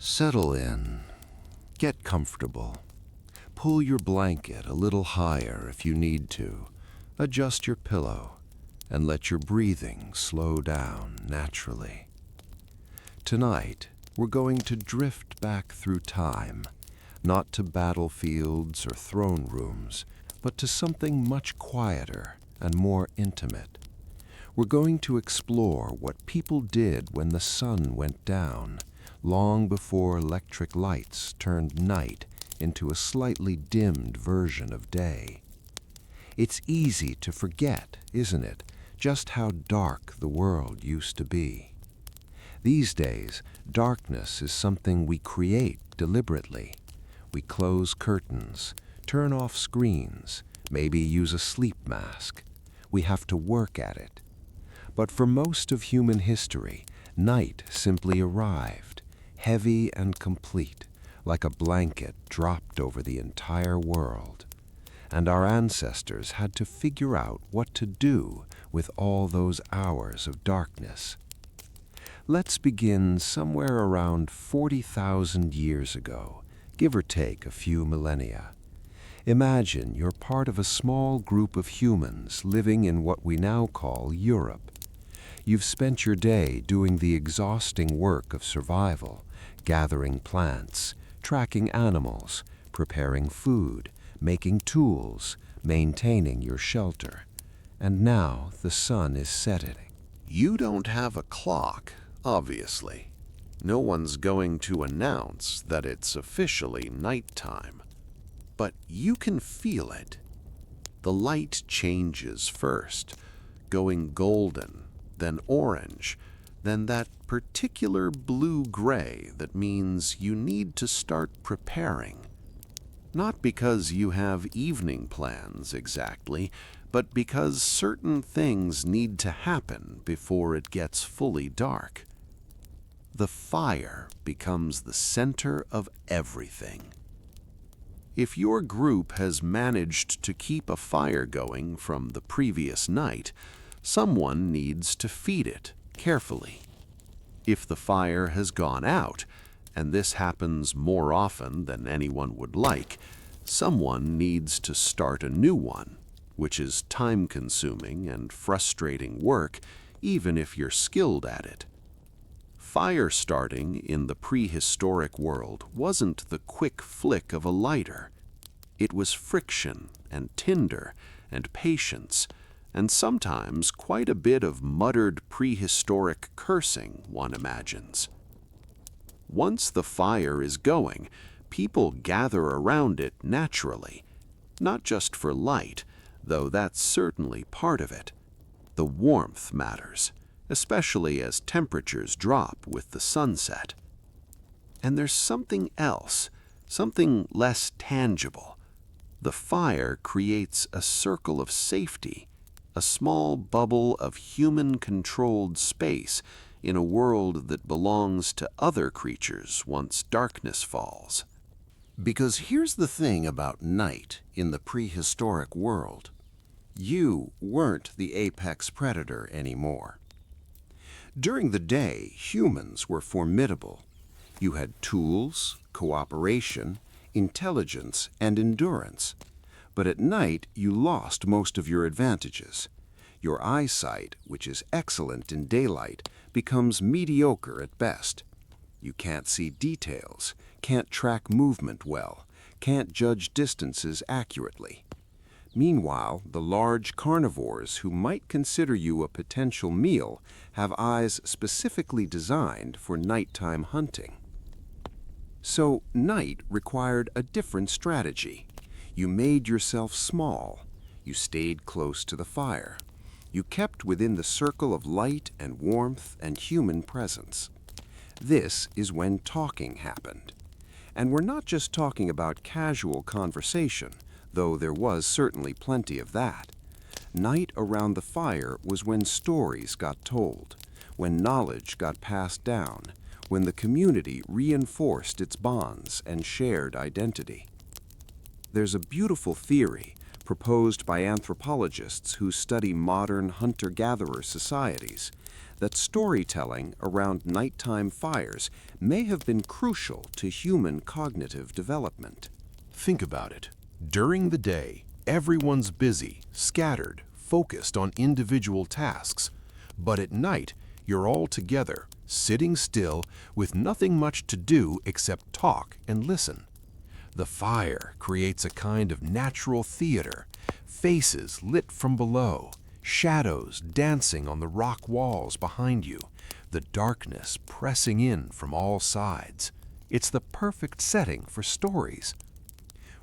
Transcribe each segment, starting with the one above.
Settle in. Get comfortable. Pull your blanket a little higher if you need to. Adjust your pillow and let your breathing slow down naturally. Tonight, we're going to drift back through time, not to battlefields or throne rooms, but to something much quieter and more intimate. We're going to explore what people did when the sun went down, long before electric lights turned night into a slightly dimmed version of day. It's easy to forget, isn't it, just how dark the world used to be. These days, darkness is something we create deliberately. We close curtains, turn off screens, maybe use a sleep mask. We have to work at it. But for most of human history, night simply arrived, heavy and complete, like a blanket dropped over the entire world. And our ancestors had to figure out what to do with all those hours of darkness. Let's begin somewhere around 40,000 years ago, give or take a few millennia. Imagine you're part of a small group of humans living in what we now call Europe. You've spent your day doing the exhausting work of survival, gathering plants, tracking animals, preparing food, making tools, maintaining your shelter. And now the sun is setting. You don't have a clock, obviously. No one's going to announce that it's officially nighttime. But you can feel it. The light changes first, going golden, then orange, then that particular blue-gray that means you need to start preparing. Not because you have evening plans exactly, but because certain things need to happen before it gets fully dark. The fire becomes the center of everything. If your group has managed to keep a fire going from the previous night, someone needs to feed it carefully. If the fire has gone out, and this happens more often than anyone would like, someone needs to start a new one, which is time-consuming and frustrating work, even if you're skilled at it. Fire starting in the prehistoric world wasn't the quick flick of a lighter. It was friction and tinder and patience, and sometimes quite a bit of muttered prehistoric cursing, one imagines. Once the fire is going, people gather around it naturally, not just for light, though that's certainly part of it. The warmth matters, especially as temperatures drop with the sunset. And there's something else, something less tangible. The fire creates a circle of safety, a small bubble of human-controlled space in a world that belongs to other creatures once darkness falls. Because here's the thing about night in the prehistoric world. You weren't the apex predator anymore. During the day, humans were formidable. You had tools, cooperation, intelligence, and endurance. But at night, you lost most of your advantages. Your eyesight, which is excellent in daylight, becomes mediocre at best. You can't see details, can't track movement well, can't judge distances accurately. Meanwhile, the large carnivores who might consider you a potential meal have eyes specifically designed for nighttime hunting. So, night required a different strategy. You made yourself small. You stayed close to the fire. You kept within the circle of light and warmth and human presence. This is when talking happened. And we're not just talking about casual conversation, though there was certainly plenty of that. Night around the fire was when stories got told, when knowledge got passed down, when the community reinforced its bonds and shared identity. There's a beautiful theory, proposed by anthropologists who study modern hunter-gatherer societies, that storytelling around nighttime fires may have been crucial to human cognitive development. Think about it. During the day, everyone's busy, scattered, focused on individual tasks. But at night, you're all together, sitting still, with nothing much to do except talk and listen. The fire creates a kind of natural theater, faces lit from below, shadows dancing on the rock walls behind you, the darkness pressing in from all sides. It's the perfect setting for stories.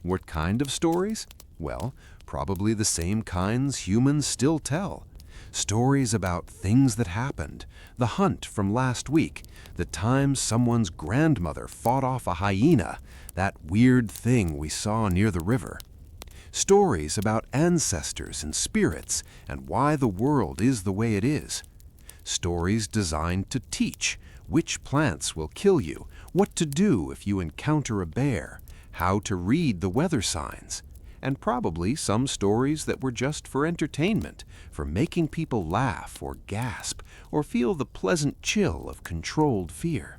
What kind of stories? Well, probably the same kinds humans still tell. Stories about things that happened, the hunt from last week, the time someone's grandmother fought off a hyena, that weird thing we saw near the river. Stories about ancestors and spirits and why the world is the way it is. Stories designed to teach which plants will kill you, what to do if you encounter a bear, how to read the weather signs, and probably some stories that were just for entertainment, for making people laugh or gasp or feel the pleasant chill of controlled fear.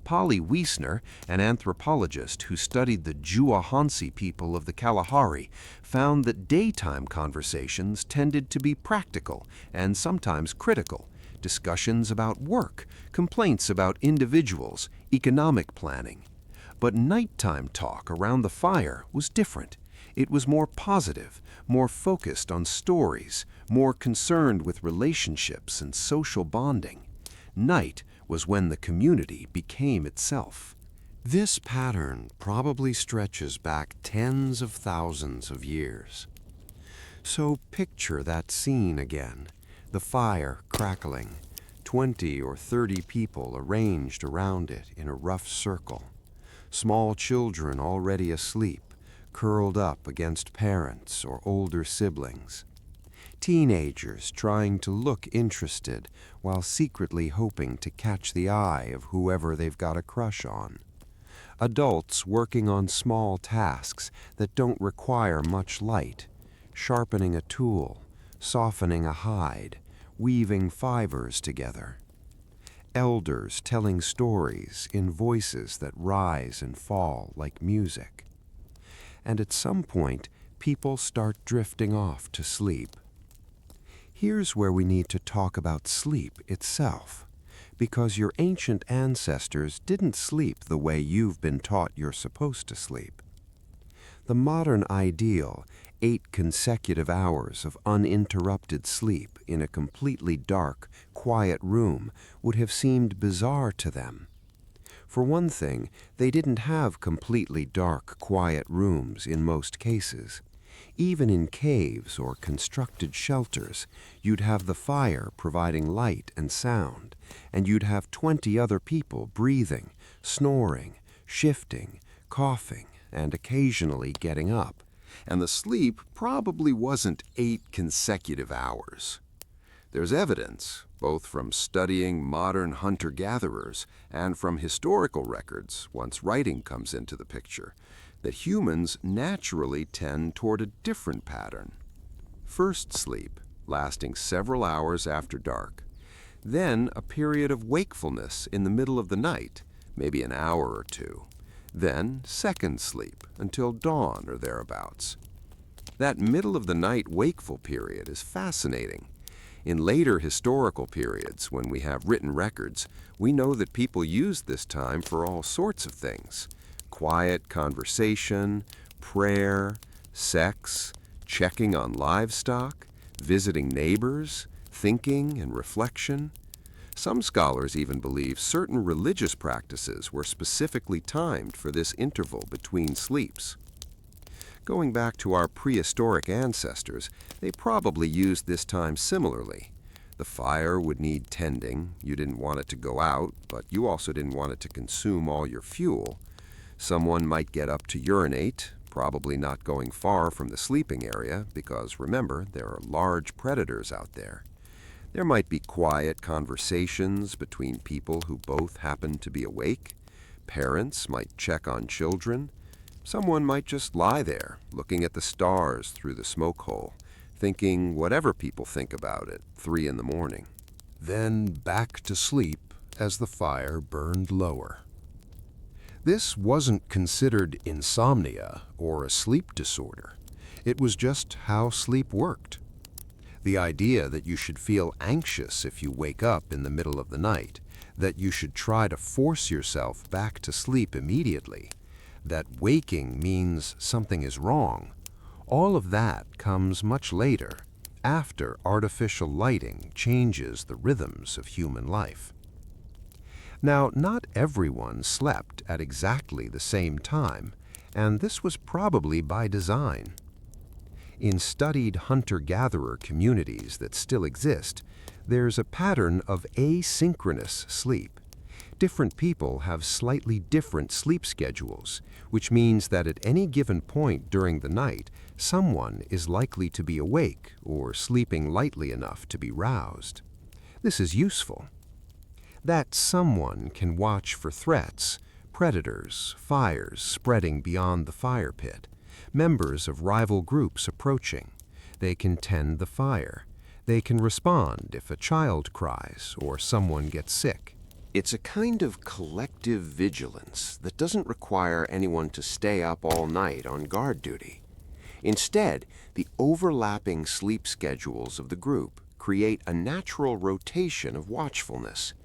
Polly Wiesner, an anthropologist who studied the Juahansi people of the Kalahari, found that daytime conversations tended to be practical and sometimes critical, discussions about work, complaints about individuals, economic planning. But nighttime talk around the fire was different. It was more positive, more focused on stories, more concerned with relationships and social bonding. Night was when the community became itself. This pattern probably stretches back tens of thousands of years. So picture that scene again, the fire crackling, 20 or 30 people arranged around it in a rough circle, small children already asleep, curled up against parents or older siblings. Teenagers trying to look interested while secretly hoping to catch the eye of whoever they've got a crush on. Adults working on small tasks that don't require much light, sharpening a tool, softening a hide, weaving fibers together. Elders telling stories in voices that rise and fall like music. And at some point, people start drifting off to sleep. Here's where we need to talk about sleep itself, because your ancient ancestors didn't sleep the way you've been taught you're supposed to sleep. The modern ideal, 8 consecutive hours of uninterrupted sleep in a completely dark, quiet room would have seemed bizarre to them. For one thing, they didn't have completely dark, quiet rooms in most cases. Even in caves or constructed shelters, you'd have the fire providing light and sound, and you'd have 20 other people breathing, snoring, shifting, coughing, and occasionally getting up. And the sleep probably wasn't 8 consecutive hours. There's evidence, both from studying modern hunter-gatherers and from historical records, once writing comes into the picture, that humans naturally tend toward a different pattern. First sleep, lasting several hours after dark. Then a period of wakefulness in the middle of the night, maybe an hour or two. Then second sleep until dawn or thereabouts. That middle-of-the-night wakeful period is fascinating. In later historical periods, when we have written records, we know that people used this time for all sorts of things. Quiet conversation, prayer, sex, checking on livestock, visiting neighbors, thinking and reflection. Some scholars even believe certain religious practices were specifically timed for this interval between sleeps. Going back to our prehistoric ancestors, they probably used this time similarly. The fire would need tending. You didn't want it to go out, but you also didn't want it to consume all your fuel. Someone might get up to urinate, probably not going far from the sleeping area, because remember, there are large predators out there. There might be quiet conversations between people who both happen to be awake. Parents might check on children. Someone might just lie there, looking at the stars through the smoke hole, thinking whatever people think about at 3 in the morning. Then back to sleep as the fire burned lower. This wasn't considered insomnia or a sleep disorder. It was just how sleep worked. The idea that you should feel anxious if you wake up in the middle of the night, that you should try to force yourself back to sleep immediately, that waking means something is wrong, all of that comes much later, after artificial lighting changes the rhythms of human life. Now, not everyone slept at exactly the same time, and this was probably by design. In studied hunter-gatherer communities that still exist, there's a pattern of asynchronous sleep. Different people have slightly different sleep schedules, which means that at any given point during the night, someone is likely to be awake or sleeping lightly enough to be roused. This is useful. That someone can watch for threats, predators, fires spreading beyond the fire pit, members of rival groups approaching. They can tend the fire. They can respond if a child cries or someone gets sick. It's a kind of collective vigilance that doesn't require anyone to stay up all night on guard duty. Instead, the overlapping sleep schedules of the group create a natural rotation of watchfulness.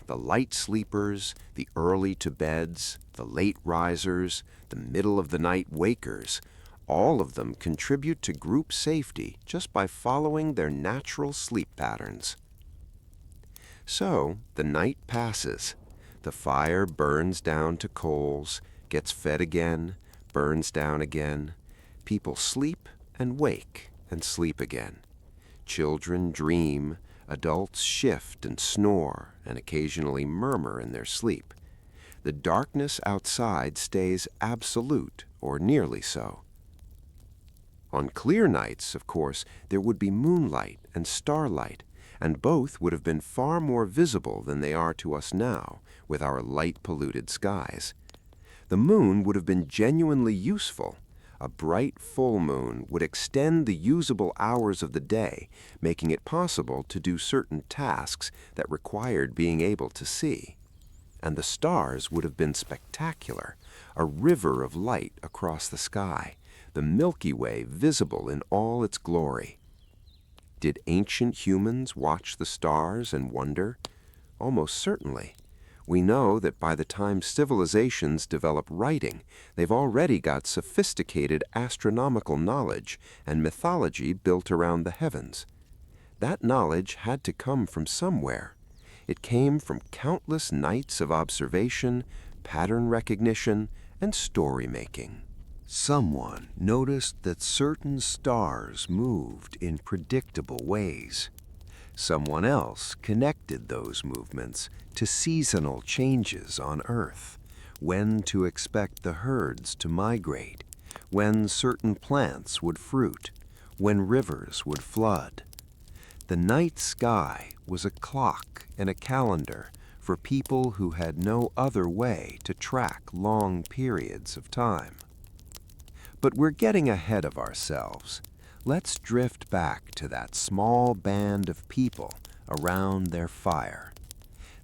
The light sleepers, the early-to-beds, the late risers, the middle-of-the-night wakers, all of them contribute to group safety just by following their natural sleep patterns. So, the night passes. The fire burns down to coals, gets fed again, burns down again. People sleep and wake and sleep again. Children dream, adults shift and snore and occasionally murmur in their sleep. The darkness outside stays absolute, or nearly so. On clear nights, of course, there would be moonlight and starlight, and both would have been far more visible than they are to us now with our light-polluted skies. The moon would have been genuinely useful. A bright full moon would extend the usable hours of the day, making it possible to do certain tasks that required being able to see. And the stars would have been spectacular, a river of light across the sky, the Milky Way visible in all its glory. Did ancient humans watch the stars and wonder? Almost certainly. We know that by the time civilizations develop writing, they've already got sophisticated astronomical knowledge and mythology built around the heavens. That knowledge had to come from somewhere. It came from countless nights of observation, pattern recognition, and story-making. Someone noticed that certain stars moved in predictable ways. Someone else connected those movements to seasonal changes on Earth, when to expect the herds to migrate, when certain plants would fruit, when rivers would flood. The night sky was a clock and a calendar for people who had no other way to track long periods of time. But we're getting ahead of ourselves. Let's drift back to that small band of people around their fire.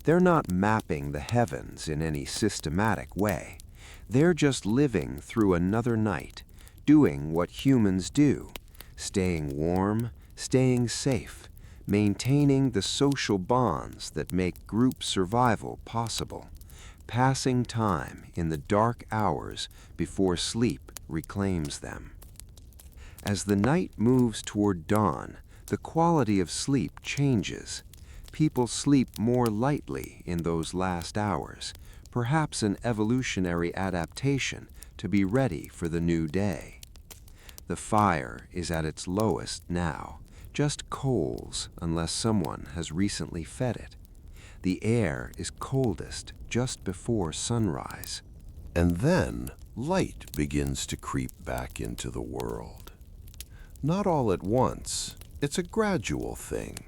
They're not mapping the heavens in any systematic way. They're just living through another night, doing what humans do, staying warm, staying safe, maintaining the social bonds that make group survival possible, passing time in the dark hours before sleep reclaims them. As the night moves toward dawn, the quality of sleep changes. People sleep more lightly in those last hours, perhaps an evolutionary adaptation to be ready for the new day. The fire is at its lowest now, just coals unless someone has recently fed it. The air is coldest just before sunrise. And then light begins to creep back into the world. Not all at once, it's a gradual thing.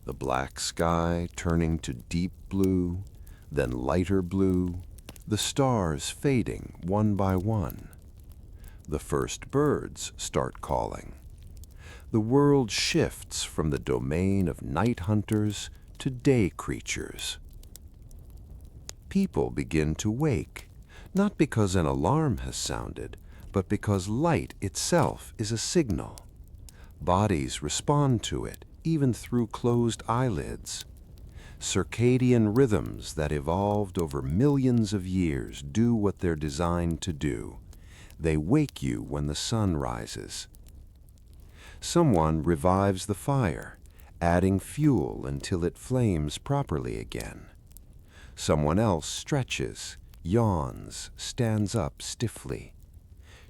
The black sky turning to deep blue, then lighter blue, the stars fading one by one. The first birds start calling. The world shifts from the domain of night hunters to day creatures. People begin to wake, not because an alarm has sounded, but because light itself is a signal. Bodies respond to it, even through closed eyelids. Circadian rhythms that evolved over millions of years do what they're designed to do. They wake you when the sun rises. Someone revives the fire, adding fuel until it flames properly again. Someone else stretches, yawns, stands up stiffly.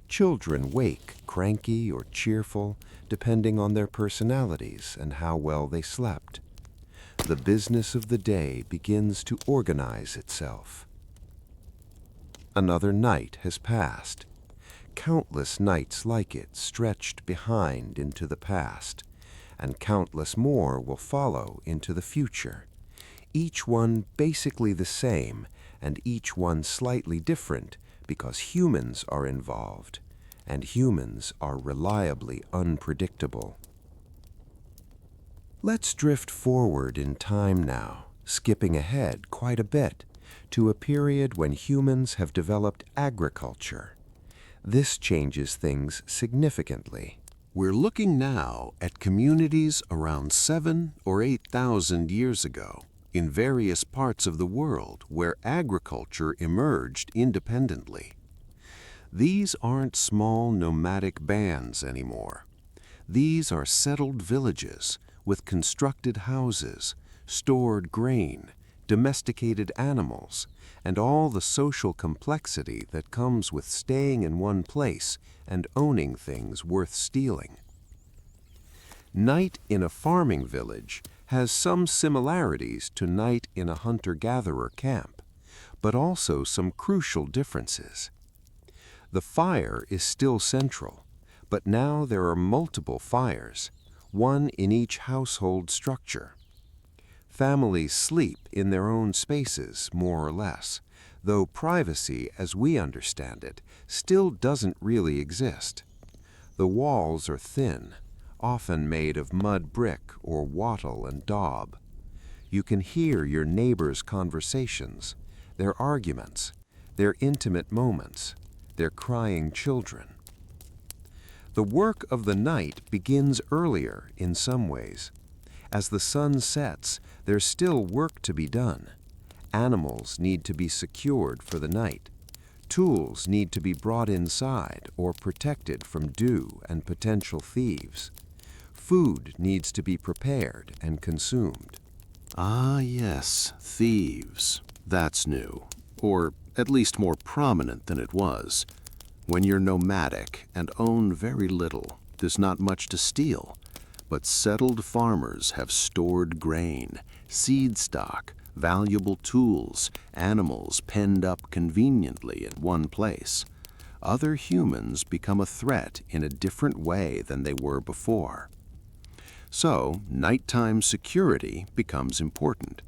Children wake, cranky or cheerful, depending on their personalities and how well they slept. The business of the day begins to organize itself. Another night has passed. Countless nights like it stretched behind into the past, and countless more will follow into the future. Each one basically the same, and each one slightly different because humans are involved, and humans are reliably unpredictable. Let's drift forward in time now, skipping ahead quite a bit, to a period when humans have developed agriculture. This changes things significantly. We're looking now at communities around 7,000 or 8,000 years ago in various parts of the world where agriculture emerged independently. These aren't small nomadic bands anymore. These are settled villages with constructed houses, stored grain, domesticated animals, and all the social complexity that comes with staying in one place and owning things worth stealing. Night in a farming village has some similarities to night in a hunter-gatherer camp, but also some crucial differences. The fire is still central, but now there are multiple fires, one in each household structure. Families sleep in their own spaces, more or less, though privacy, as we understand it, still doesn't really exist. The walls are thin, often made of mud brick or wattle and daub. You can hear your neighbors' conversations, their arguments, their intimate moments, their crying children. The work of the night begins earlier in some ways. As the sun sets, there's still work to be done. Animals need to be secured for the night. Tools need to be brought inside or protected from dew and potential thieves. Food needs to be prepared and consumed. Ah, yes, thieves. That's new, or at least more prominent than it was. When you're nomadic and own very little, there's not much to steal. But settled farmers have stored grain, seed stock, valuable tools, animals penned up conveniently in one place. Other humans become a threat in a different way than they were before. So, nighttime security becomes important.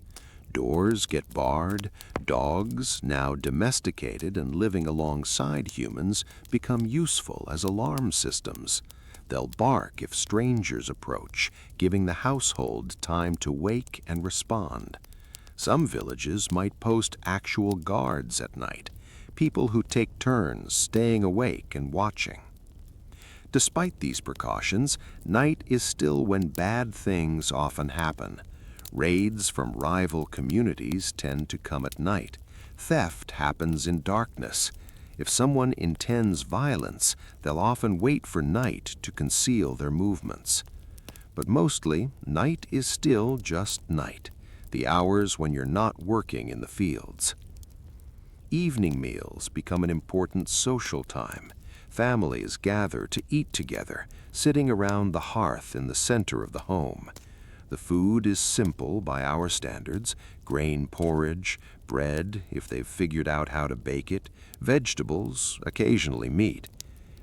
Doors get barred, dogs, now domesticated and living alongside humans, become useful as alarm systems. They'll bark if strangers approach, giving the household time to wake and respond. Some villages might post actual guards at night, people who take turns staying awake and watching. Despite these precautions, night is still when bad things often happen. Raids from rival communities tend to come at night. Theft happens in darkness. If someone intends violence, they'll often wait for night to conceal their movements. But mostly, night is still just night, the hours when you're not working in the fields. Evening meals become an important social time. Families gather to eat together, sitting around the hearth in the center of the home. The food is simple by our standards: grain porridge, bread, if they've figured out how to bake it, vegetables, occasionally meat.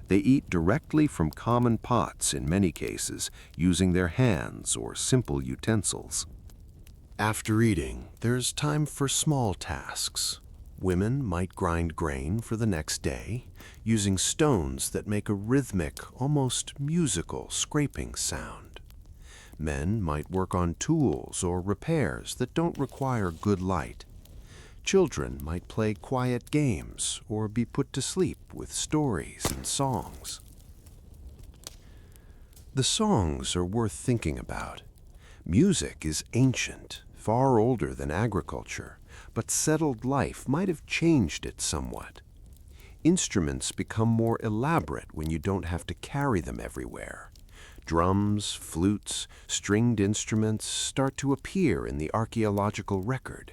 They eat directly from common pots in many cases, using their hands or simple utensils. After eating, there's time for small tasks. Women might grind grain for the next day, using stones that make a rhythmic, almost musical scraping sound. Men might work on tools or repairs that don't require good light. Children might play quiet games or be put to sleep with stories and songs. The songs are worth thinking about. Music is ancient, far older than agriculture, but settled life might have changed it somewhat. Instruments become more elaborate when you don't have to carry them everywhere. Drums, flutes, stringed instruments start to appear in the archaeological record.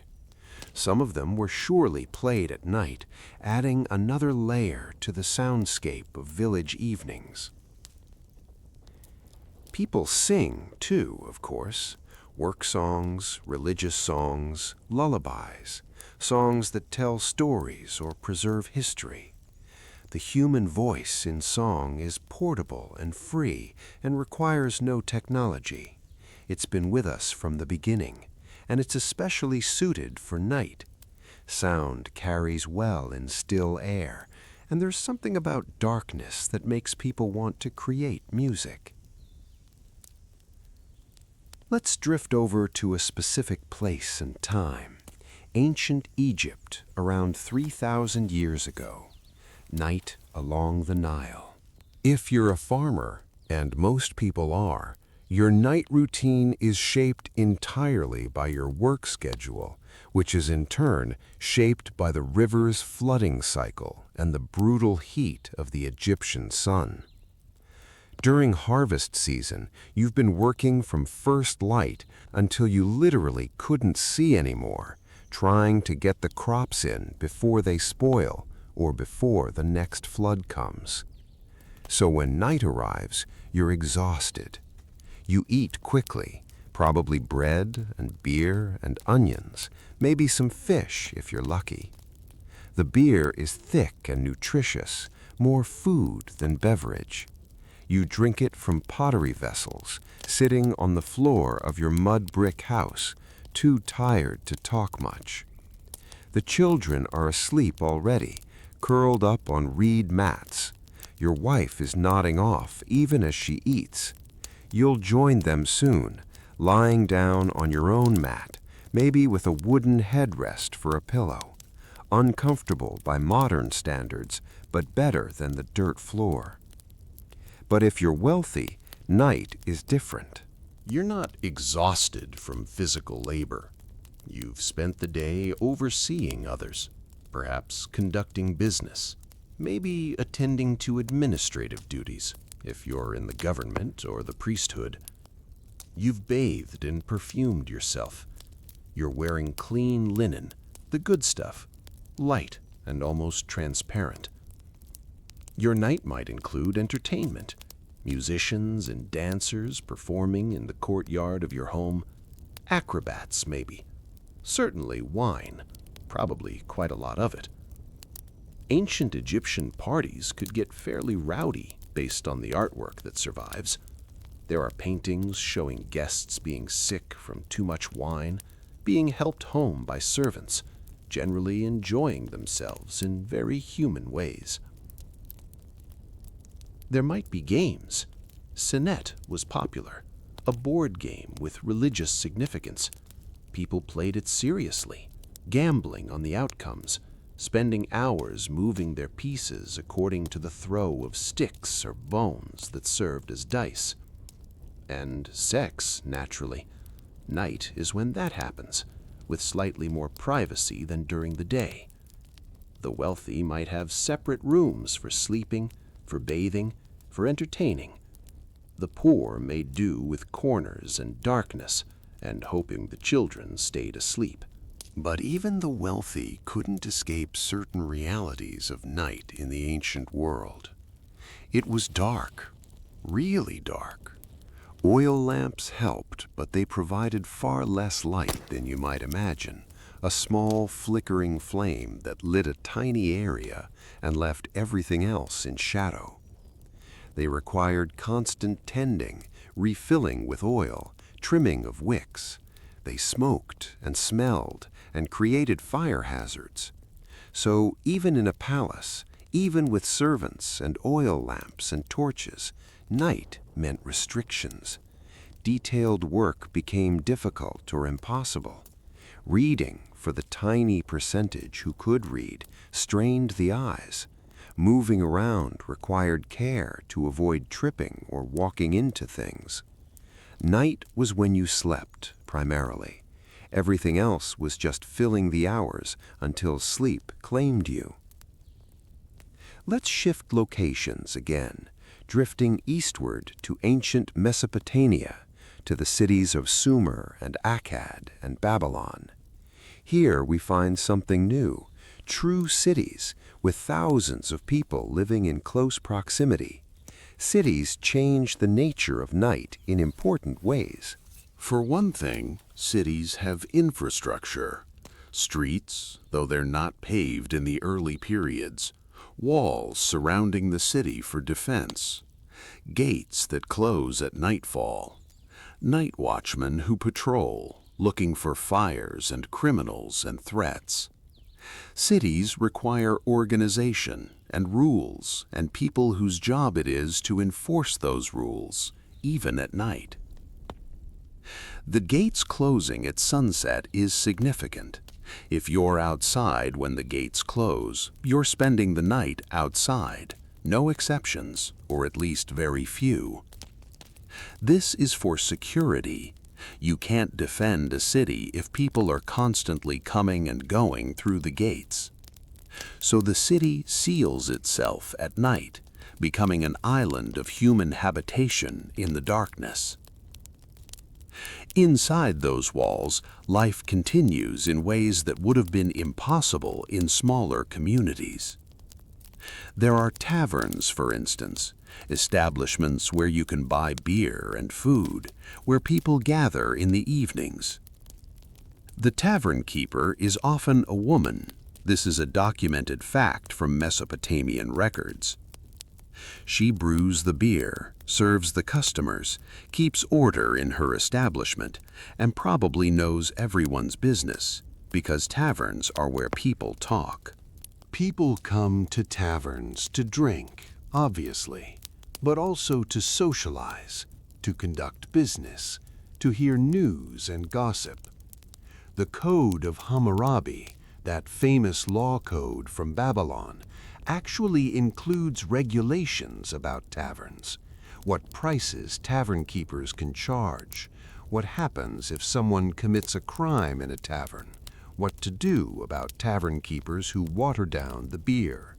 Some of them were surely played at night, adding another layer to the soundscape of village evenings. People sing, too, of course. Work songs, religious songs, lullabies, songs that tell stories or preserve history. The human voice in song is portable and free and requires no technology. It's been with us from the beginning, and it's especially suited for night. Sound carries well in still air, and there's something about darkness that makes people want to create music. Let's drift over to a specific place and time. Ancient Egypt, around 3,000 years ago. Night along the Nile. If you're a farmer, and most people are, your night routine is shaped entirely by your work schedule, which is in turn shaped by the river's flooding cycle and the brutal heat of the Egyptian sun. During harvest season, you've been working from first light until you literally couldn't see anymore, trying to get the crops in before they spoil or before the next flood comes. So when night arrives, you're exhausted. You eat quickly, probably bread and beer and onions, maybe some fish if you're lucky. The beer is thick and nutritious, more food than beverage. You drink it from pottery vessels, sitting on the floor of your mud brick house, too tired to talk much. The children are asleep already, curled up on reed mats. Your wife is nodding off even as she eats. You'll join them soon, lying down on your own mat, maybe with a wooden headrest for a pillow. Uncomfortable by modern standards, but better than the dirt floor. But if you're wealthy, night is different. You're not exhausted from physical labor. You've spent the day overseeing others, perhaps conducting business, maybe attending to administrative duties, if you're in the government or the priesthood. You've bathed and perfumed yourself. You're wearing clean linen, the good stuff, light and almost transparent. Your night might include entertainment, musicians and dancers performing in the courtyard of your home, acrobats maybe, certainly wine, probably quite a lot of it. Ancient Egyptian parties could get fairly rowdy based on the artwork that survives. There are paintings showing guests being sick from too much wine, being helped home by servants, generally enjoying themselves in very human ways. There might be games. Senet was popular, a board game with religious significance. People played it seriously, gambling on the outcomes, spending hours moving their pieces according to the throw of sticks or bones that served as dice. And sex, naturally. Night is when that happens, with slightly more privacy than during the day. The wealthy might have separate rooms for sleeping, for bathing, for entertaining. The poor may do with corners and darkness, and hoping the children stayed asleep. But even the wealthy couldn't escape certain realities of night in the ancient world. It was dark, really dark. Oil lamps helped, but they provided far less light than you might imagine. A small flickering flame that lit a tiny area and left everything else in shadow. They required constant tending, refilling with oil, trimming of wicks. They smoked and smelled and created fire hazards. So even in a palace, even with servants and oil lamps and torches, night meant restrictions. Detailed work became difficult or impossible. Reading, for the tiny percentage who could read, strained the eyes. Moving around required care to avoid tripping or walking into things. Night was when you slept, primarily. Everything else was just filling the hours until sleep claimed you. Let's shift locations again, drifting eastward to ancient Mesopotamia, to the cities of Sumer and Akkad and Babylon. Here we find something new, true cities with thousands of people living in close proximity. Cities change the nature of night in important ways. For one thing, cities have infrastructure. Streets, though they're not paved in the early periods. Walls surrounding the city for defense. Gates that close at nightfall. Night watchmen who patrol, looking for fires and criminals and threats. Cities require organization and rules and people whose job it is to enforce those rules, even at night. The gates closing at sunset is significant. If you're outside when the gates close, you're spending the night outside. No exceptions, or at least very few. This is for security. You can't defend a city if people are constantly coming and going through the gates. So the city seals itself at night, becoming an island of human habitation in the darkness. Inside those walls, life continues in ways that would have been impossible in smaller communities. There are taverns, for instance, establishments where you can buy beer and food, where people gather in the evenings. The tavern keeper is often a woman. This is a documented fact from Mesopotamian records. She brews the beer, serves the customers, keeps order in her establishment, and probably knows everyone's business, because taverns are where people talk. People come to taverns to drink, obviously, but also to socialize, to conduct business, to hear news and gossip. The Code of Hammurabi, that famous law code from Babylon, actually includes regulations about taverns, what prices tavern keepers can charge, what happens if someone commits a crime in a tavern, what to do about tavern keepers who water down the beer.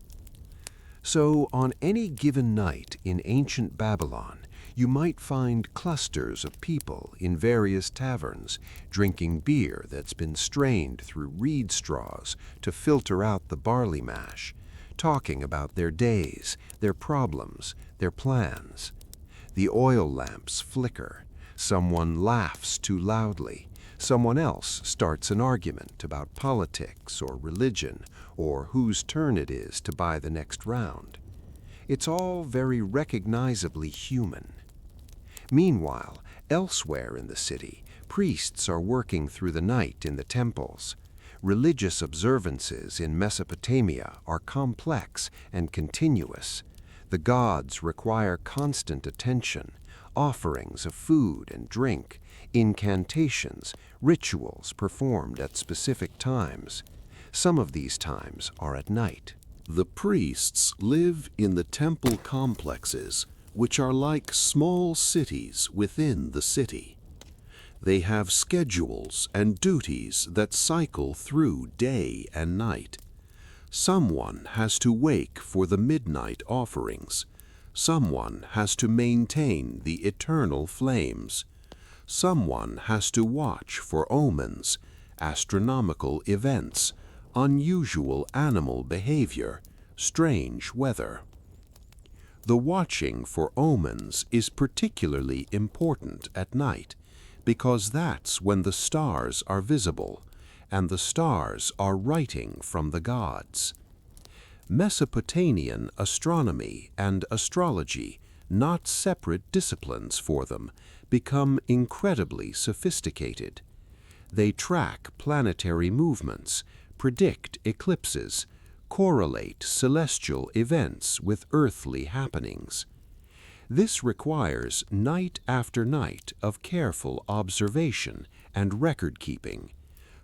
So on any given night in ancient Babylon, you might find clusters of people in various taverns drinking beer that's been strained through reed straws to filter out the barley mash, talking about their days, their problems, their plans. The oil lamps flicker. Someone laughs too loudly. Someone else starts an argument about politics or religion or whose turn it is to buy the next round. It's all very recognizably human. Meanwhile, elsewhere in the city, priests are working through the night in the temples. Religious observances in Mesopotamia are complex and continuous. The gods require constant attention, offerings of food and drink, incantations, rituals performed at specific times. Some of these times are at night. The priests live in the temple complexes, which are like small cities within the city. They have schedules and duties that cycle through day and night. Someone has to wake for the midnight offerings. Someone has to maintain the eternal flames. Someone has to watch for omens, astronomical events, unusual animal behavior, strange weather. The watching for omens is particularly important at night, because that's when the stars are visible, and the stars are writing from the gods. Mesopotamian astronomy and astrology, not separate disciplines for them, become incredibly sophisticated. They track planetary movements, predict eclipses, correlate celestial events with earthly happenings. This requires night after night of careful observation and record-keeping,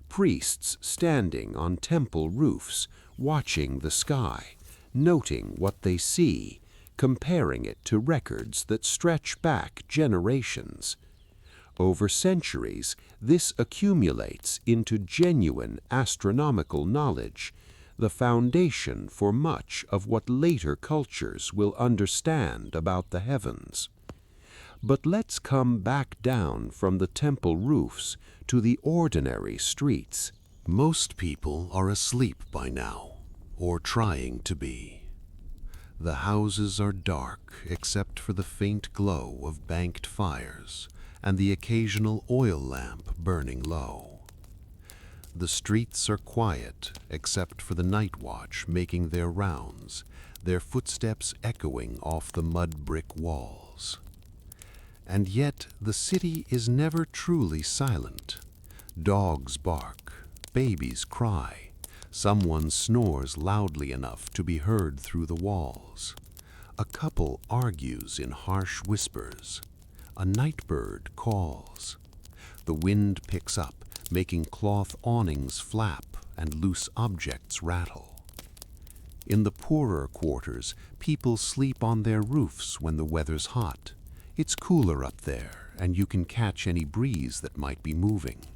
priests standing on temple roofs, watching the sky, noting what they see, comparing it to records that stretch back generations. Over centuries, this accumulates into genuine astronomical knowledge, the foundation for much of what later cultures will understand about the heavens. But let's come back down from the temple roofs to the ordinary streets. Most people are asleep by now, or trying to be. The houses are dark except for the faint glow of banked fires and the occasional oil lamp burning low. The streets are quiet except for the night watch making their rounds, their footsteps echoing off the mud brick walls. And yet the city is never truly silent. Dogs bark, babies cry, someone snores loudly enough to be heard through the walls. A couple argues in harsh whispers. A night bird calls. The wind picks up, making cloth awnings flap and loose objects rattle. In the poorer quarters, people sleep on their roofs when the weather's hot. It's cooler up there, and you can catch any breeze that might be moving.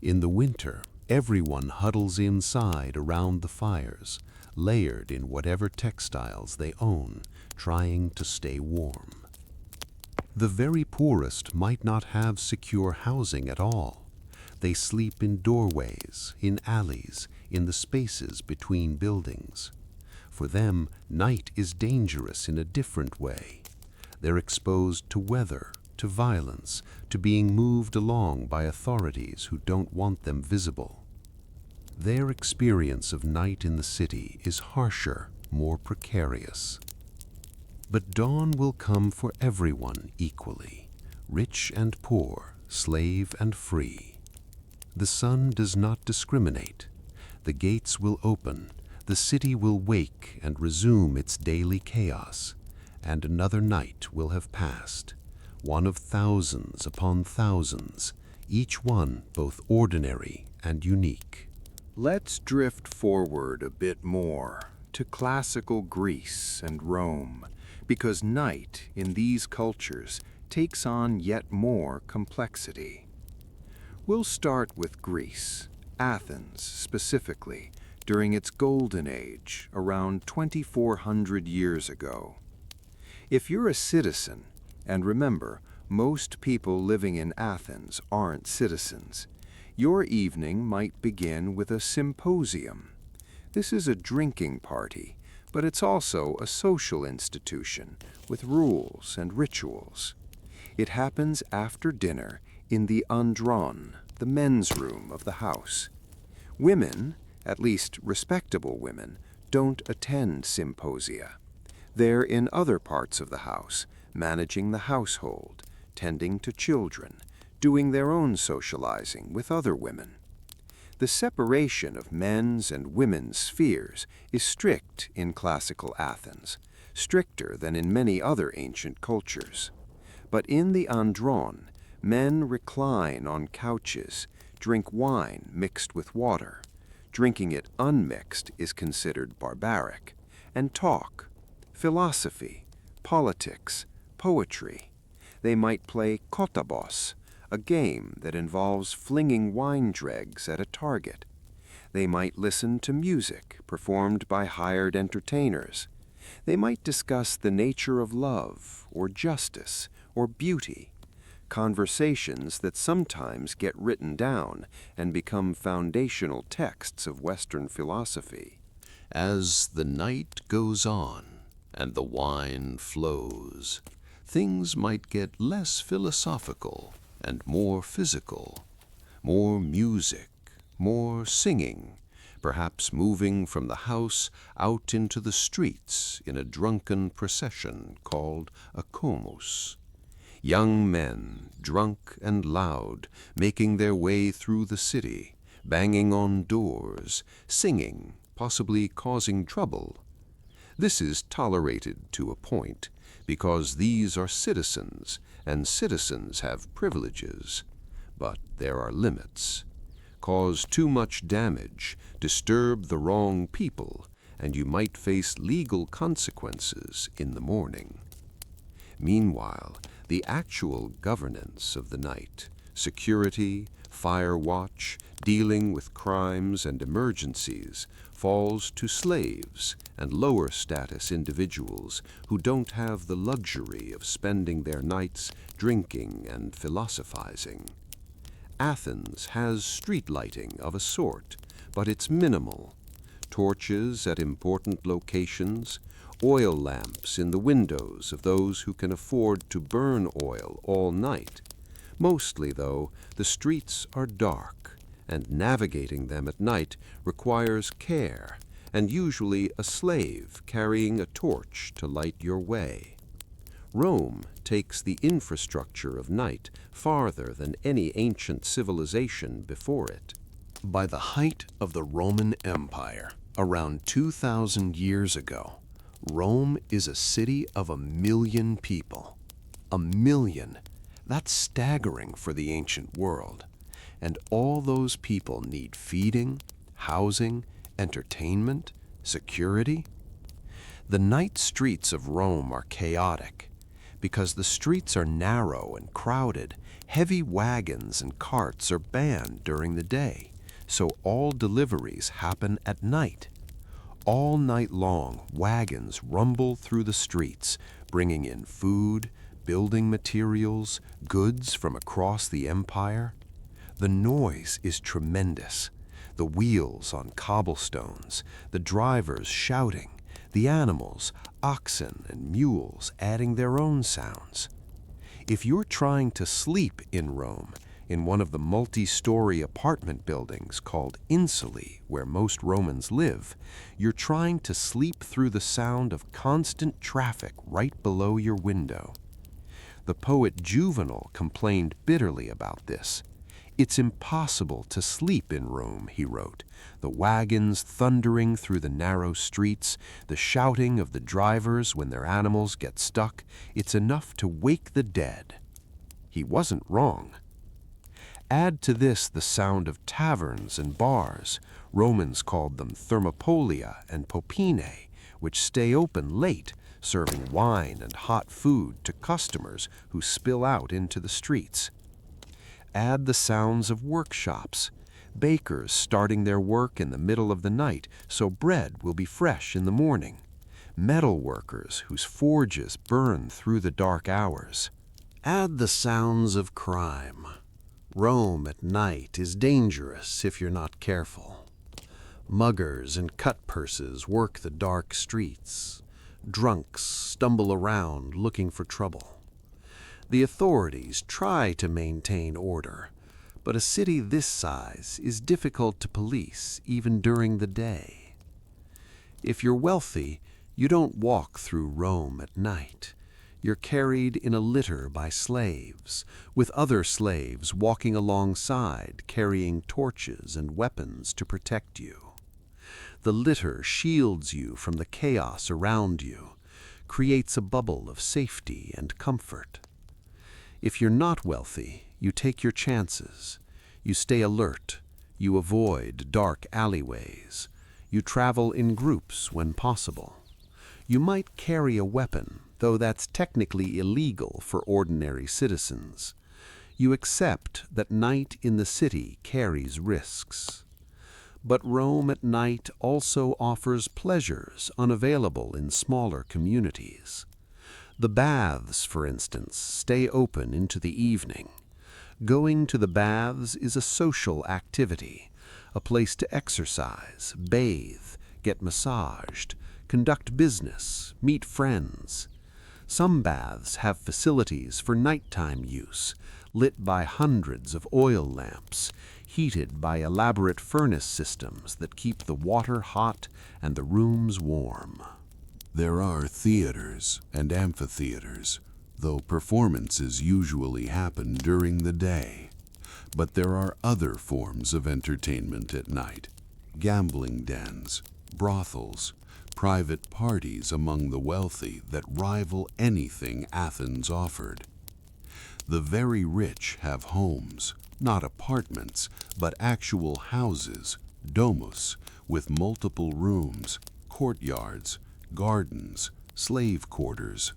In the winter, everyone huddles inside around the fires, layered in whatever textiles they own, trying to stay warm. The very poorest might not have secure housing at all. They sleep in doorways, in alleys, in the spaces between buildings. For them, night is dangerous in a different way. They're exposed to weather, to violence, to being moved along by authorities who don't want them visible. Their experience of night in the city is harsher, more precarious. But dawn will come for everyone equally, rich and poor, slave and free. The sun does not discriminate. The gates will open, the city will wake and resume its daily chaos, and another night will have passed, one of thousands upon thousands, each one both ordinary and unique. Let's drift forward a bit more to classical Greece and Rome, because night in these cultures takes on yet more complexity. We'll start with Greece, Athens specifically, during its golden age around 2,400 years ago. If you're a citizen, and remember, most people living in Athens aren't citizens, your evening might begin with a symposium. This is a drinking party, but it's also a social institution with rules and rituals. It happens after dinner in the andron, the men's room of the house. Women, at least respectable women, don't attend symposia. They're in other parts of the house, managing the household, tending to children, doing their own socializing with other women. The separation of men's and women's spheres is strict in classical Athens, stricter than in many other ancient cultures. But in the andron, men recline on couches, drink wine mixed with water. Drinking it unmixed is considered barbaric, and talk, philosophy, politics, poetry. They might play kotabos, a game that involves flinging wine dregs at a target. They might listen to music performed by hired entertainers. They might discuss the nature of love, or justice, or beauty, conversations that sometimes get written down and become foundational texts of Western philosophy. As the night goes on and the wine flows, things might get less philosophical and more physical, more music, more singing, perhaps moving from the house out into the streets in a drunken procession called a komus. Young men, drunk and loud, making their way through the city, banging on doors, singing, possibly causing trouble. This is tolerated to a point, because these are citizens, and citizens have privileges. But there are limits. Cause too much damage, disturb the wrong people, and you might face legal consequences in the morning. Meanwhile, the actual governance of the night, security, fire watch, dealing with crimes and emergencies, falls to slaves and lower status individuals who don't have the luxury of spending their nights drinking and philosophizing. Athens has street lighting of a sort, but it's minimal. Torches at important locations, oil lamps in the windows of those who can afford to burn oil all night. Mostly, though, the streets are dark, and navigating them at night requires care, and usually a slave carrying a torch to light your way. Rome takes the infrastructure of night farther than any ancient civilization before it. By the height of the Roman Empire, around 2,000 years ago, Rome is a city of 1 million people. 1 million. That's staggering for the ancient world. And all those people need feeding, housing, entertainment, security. The night streets of Rome are chaotic. Because the streets are narrow and crowded, heavy wagons and carts are banned during the day, so all deliveries happen at night. All night long, wagons rumble through the streets, bringing in food, building materials, goods from across the empire. The noise is tremendous. The wheels on cobblestones, the drivers shouting, the animals, oxen and mules adding their own sounds. If you're trying to sleep in Rome, in one of the multi-story apartment buildings called insulae, where most Romans live, you're trying to sleep through the sound of constant traffic right below your window. The poet Juvenal complained bitterly about this. "It's impossible to sleep in Rome," he wrote. "The wagons thundering through the narrow streets, the shouting of the drivers when their animals get stuck, it's enough to wake the dead." He wasn't wrong. Add to this the sound of taverns and bars. Romans called them thermopolia and popine, which stay open late, serving wine and hot food to customers who spill out into the streets. Add the sounds of workshops, bakers starting their work in the middle of the night so bread will be fresh in the morning, metal workers whose forges burn through the dark hours. Add the sounds of crime. Rome at night is dangerous if you're not careful. Muggers and cutpurses work the dark streets. Drunks stumble around looking for trouble. The authorities try to maintain order, but a city this size is difficult to police even during the day. If you're wealthy, you don't walk through Rome at night. You're carried in a litter by slaves, with other slaves walking alongside carrying torches and weapons to protect you. The litter shields you from the chaos around you, creates a bubble of safety and comfort. If you're not wealthy, you take your chances. You stay alert. You avoid dark alleyways. You travel in groups when possible. You might carry a weapon, though that's technically illegal for ordinary citizens. You accept that night in the city carries risks. But Rome at night also offers pleasures unavailable in smaller communities. The baths, for instance, stay open into the evening. Going to the baths is a social activity, a place to exercise, bathe, get massaged, conduct business, meet friends. Some baths have facilities for nighttime use, lit by hundreds of oil lamps, heated by elaborate furnace systems that keep the water hot and the rooms warm. There are theaters and amphitheaters, though performances usually happen during the day. But there are other forms of entertainment at night: gambling dens, brothels, private parties among the wealthy that rival anything Athens offered. The very rich have homes, not apartments, but actual houses, domus, with multiple rooms, courtyards, gardens, slave quarters.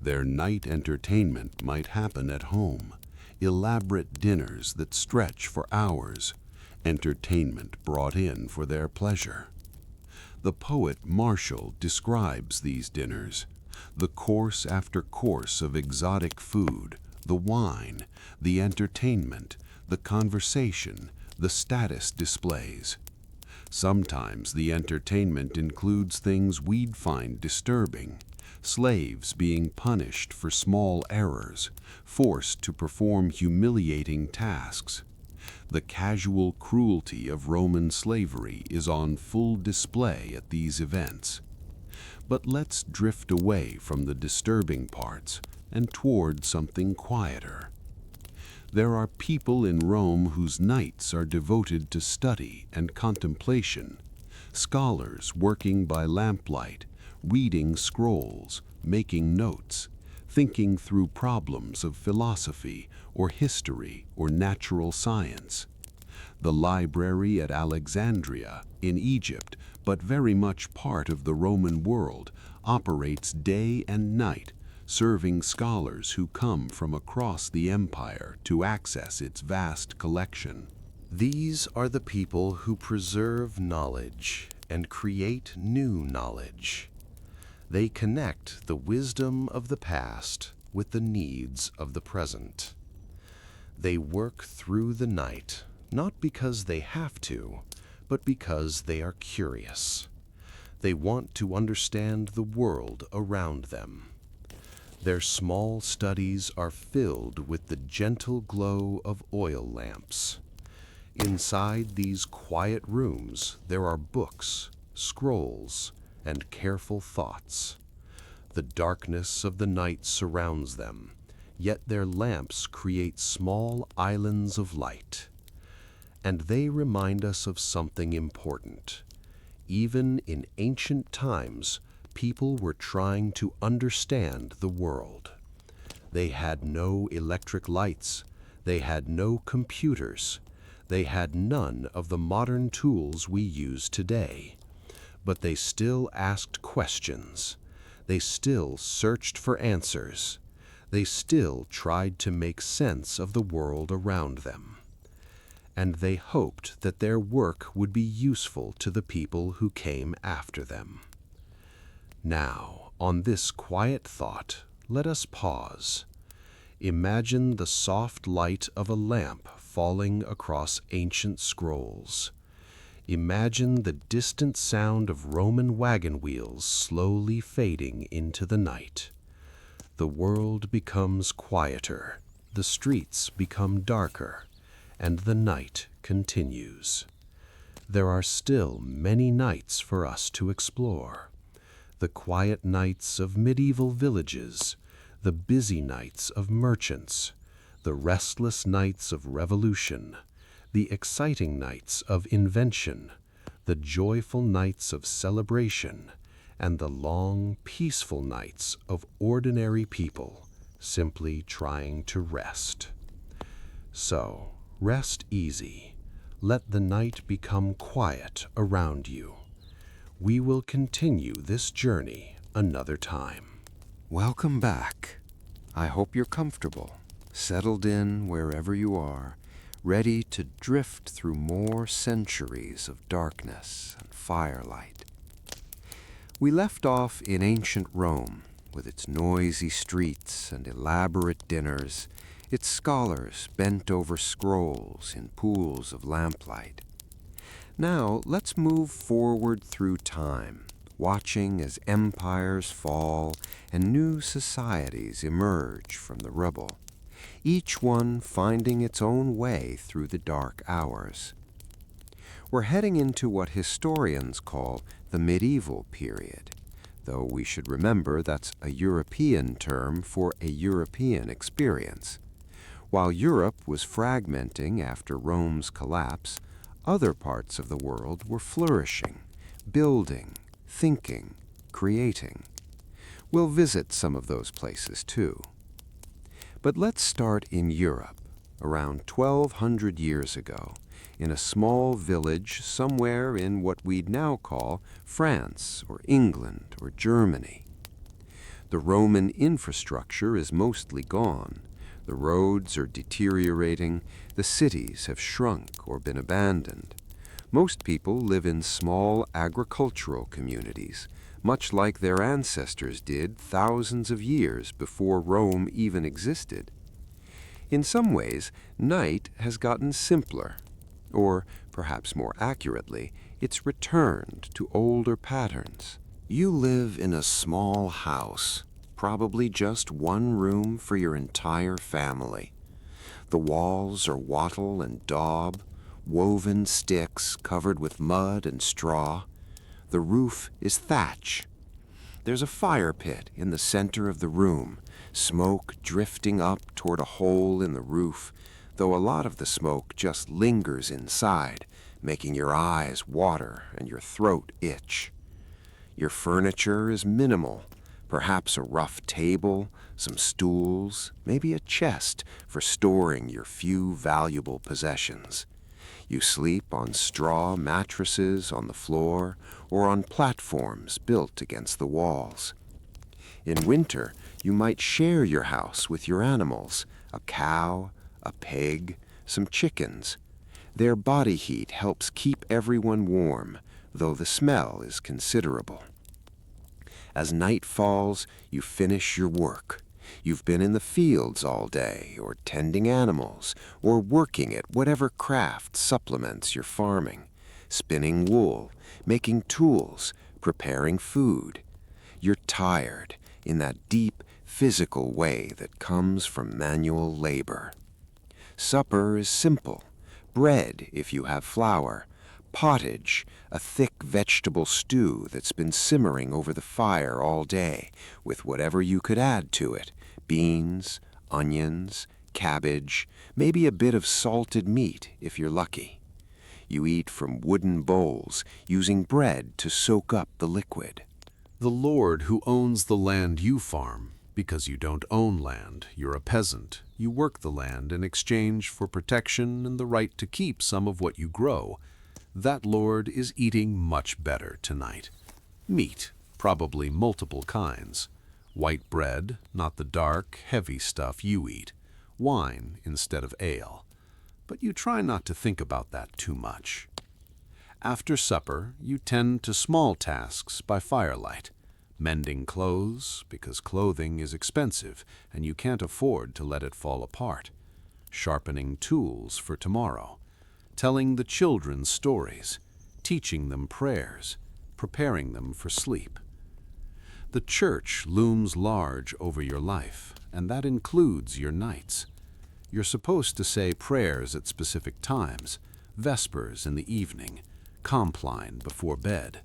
Their night entertainment might happen at home, elaborate dinners that stretch for hours, entertainment brought in for their pleasure. The poet Martial describes these dinners, the course after course of exotic food, the wine, the entertainment, the conversation, the status displays. Sometimes the entertainment includes things we'd find disturbing, slaves being punished for small errors, forced to perform humiliating tasks. The casual cruelty of Roman slavery is on full display at these events. But let's drift away from the disturbing parts and toward something quieter. There are people in Rome whose nights are devoted to study and contemplation, scholars working by lamplight, reading scrolls, making notes, thinking through problems of philosophy or history or natural science. The library at Alexandria, in Egypt, but very much part of the Roman world, operates day and night, serving scholars who come from across the empire to access its vast collection. These are the people who preserve knowledge and create new knowledge. They connect the wisdom of the past with the needs of the present. They work through the night, not because they have to, but because they are curious. They want to understand the world around them. Their small studies are filled with the gentle glow of oil lamps. Inside these quiet rooms, there are books, scrolls, and careful thoughts. The darkness of the night surrounds them, yet their lamps create small islands of light. And they remind us of something important. Even in ancient times, people were trying to understand the world. They had no electric lights, they had no computers, they had none of the modern tools we use today. But they still asked questions. They still searched for answers. They still tried to make sense of the world around them. And they hoped that their work would be useful to the people who came after them. Now, on this quiet thought, let us pause. Imagine the soft light of a lamp falling across ancient scrolls. Imagine the distant sound of Roman wagon wheels slowly fading into the night. The world becomes quieter, the streets become darker, and the night continues. There are still many nights for us to explore. The quiet nights of medieval villages, the busy nights of merchants, the restless nights of revolution, the exciting nights of invention, the joyful nights of celebration, and the long, peaceful nights of ordinary people simply trying to rest. So, rest easy. Let the night become quiet around you. We will continue this journey another time. Welcome back. I hope you're comfortable, settled in wherever you are, ready to drift through more centuries of darkness and firelight. We left off in ancient Rome, with its noisy streets and elaborate dinners, its scholars bent over scrolls in pools of lamplight. Now let's move forward through time, watching as empires fall and new societies emerge from the rubble, each one finding its own way through the dark hours. We're heading into what historians call the medieval period, though we should remember that's a European term for a European experience. While Europe was fragmenting after Rome's collapse, other parts of the world were flourishing, building, thinking, creating. We'll visit some of those places too. But let's start in Europe, around 1200 years ago, in a small village somewhere in what we'd now call France or England or Germany. The Roman infrastructure is mostly gone. The roads are deteriorating, the cities have shrunk or been abandoned. Most people live in small agricultural communities, much like their ancestors did thousands of years before Rome even existed. In some ways, night has gotten simpler, or perhaps more accurately, it's returned to older patterns. You live in a small house, probably just one room for your entire family. The walls are wattle and daub, woven sticks covered with mud and straw. The roof is thatch. There's a fire pit in the center of the room, smoke drifting up toward a hole in the roof, though a lot of the smoke just lingers inside, making your eyes water and your throat itch. Your furniture is minimal, perhaps a rough table, some stools, maybe a chest for storing your few valuable possessions. You sleep on straw mattresses on the floor or on platforms built against the walls. In winter, you might share your house with your animals, a cow, a pig, some chickens. Their body heat helps keep everyone warm, though the smell is considerable. As night falls, you finish your work. You've been in the fields all day, or tending animals, or working at whatever craft supplements your farming, spinning wool, making tools, preparing food. You're tired in that deep, physical way that comes from manual labor. Supper is simple: bread if you have flour, pottage, a thick vegetable stew that's been simmering over the fire all day, with whatever you could add to it: beans, onions, cabbage, maybe a bit of salted meat if you're lucky. You eat from wooden bowls, using bread to soak up the liquid. The Lord who owns the land you farm, because you don't own land, you're a peasant, you work the land in exchange for protection and the right to keep some of what you grow, that Lord is eating much better tonight. Meat, probably multiple kinds. White bread, not the dark, heavy stuff you eat. Wine instead of ale. But you try not to think about that too much. After supper, you tend to small tasks by firelight. Mending clothes, because clothing is expensive and you can't afford to let it fall apart. Sharpening tools for tomorrow. Telling the children stories. Teaching them prayers. Preparing them for sleep. The church looms large over your life, and that includes your nights. You're supposed to say prayers at specific times, vespers in the evening, compline before bed.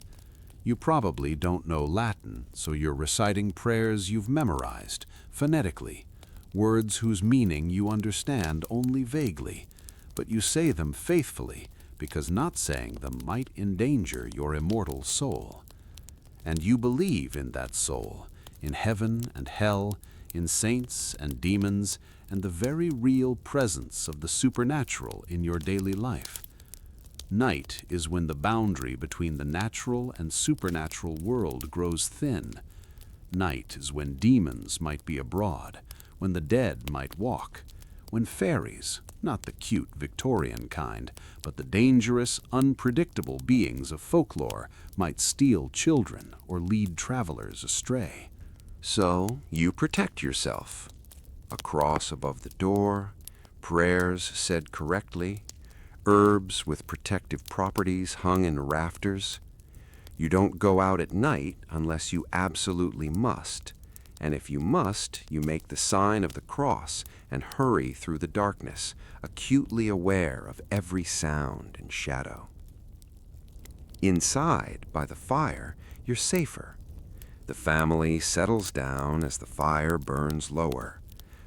You probably don't know Latin, so you're reciting prayers you've memorized, phonetically, words whose meaning you understand only vaguely, but you say them faithfully because not saying them might endanger your immortal soul. And you believe in that soul, in heaven and hell, in saints and demons, and the very real presence of the supernatural in your daily life. Night is when the boundary between the natural and supernatural world grows thin. Night is when demons might be abroad, when the dead might walk, when fairies, not the cute Victorian kind, but the dangerous, unpredictable beings of folklore, might steal children or lead travelers astray. So you protect yourself. A cross above the door, prayers said correctly, herbs with protective properties hung in rafters. You don't go out at night unless you absolutely must, and if you must, you make the sign of the cross and hurry through the darkness, acutely aware of every sound and shadow. Inside, by the fire, you're safer. The family settles down as the fire burns lower.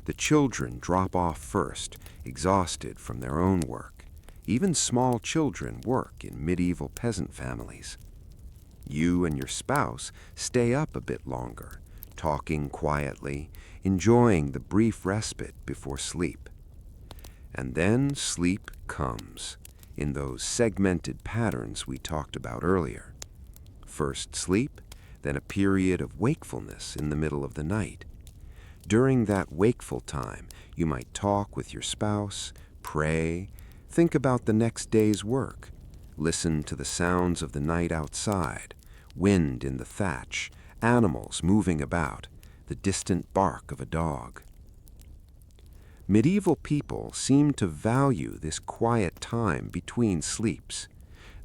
The children drop off first, exhausted from their own work. Even small children work in medieval peasant families. You and your spouse stay up a bit longer, talking quietly, enjoying the brief respite before sleep. And then sleep comes, in those segmented patterns we talked about earlier. First sleep, then a period of wakefulness in the middle of the night. During that wakeful time, you might talk with your spouse, pray, think about the next day's work, listen to the sounds of the night outside, wind in the thatch, animals moving about, the distant bark of a dog. Medieval people seem to value this quiet time between sleeps.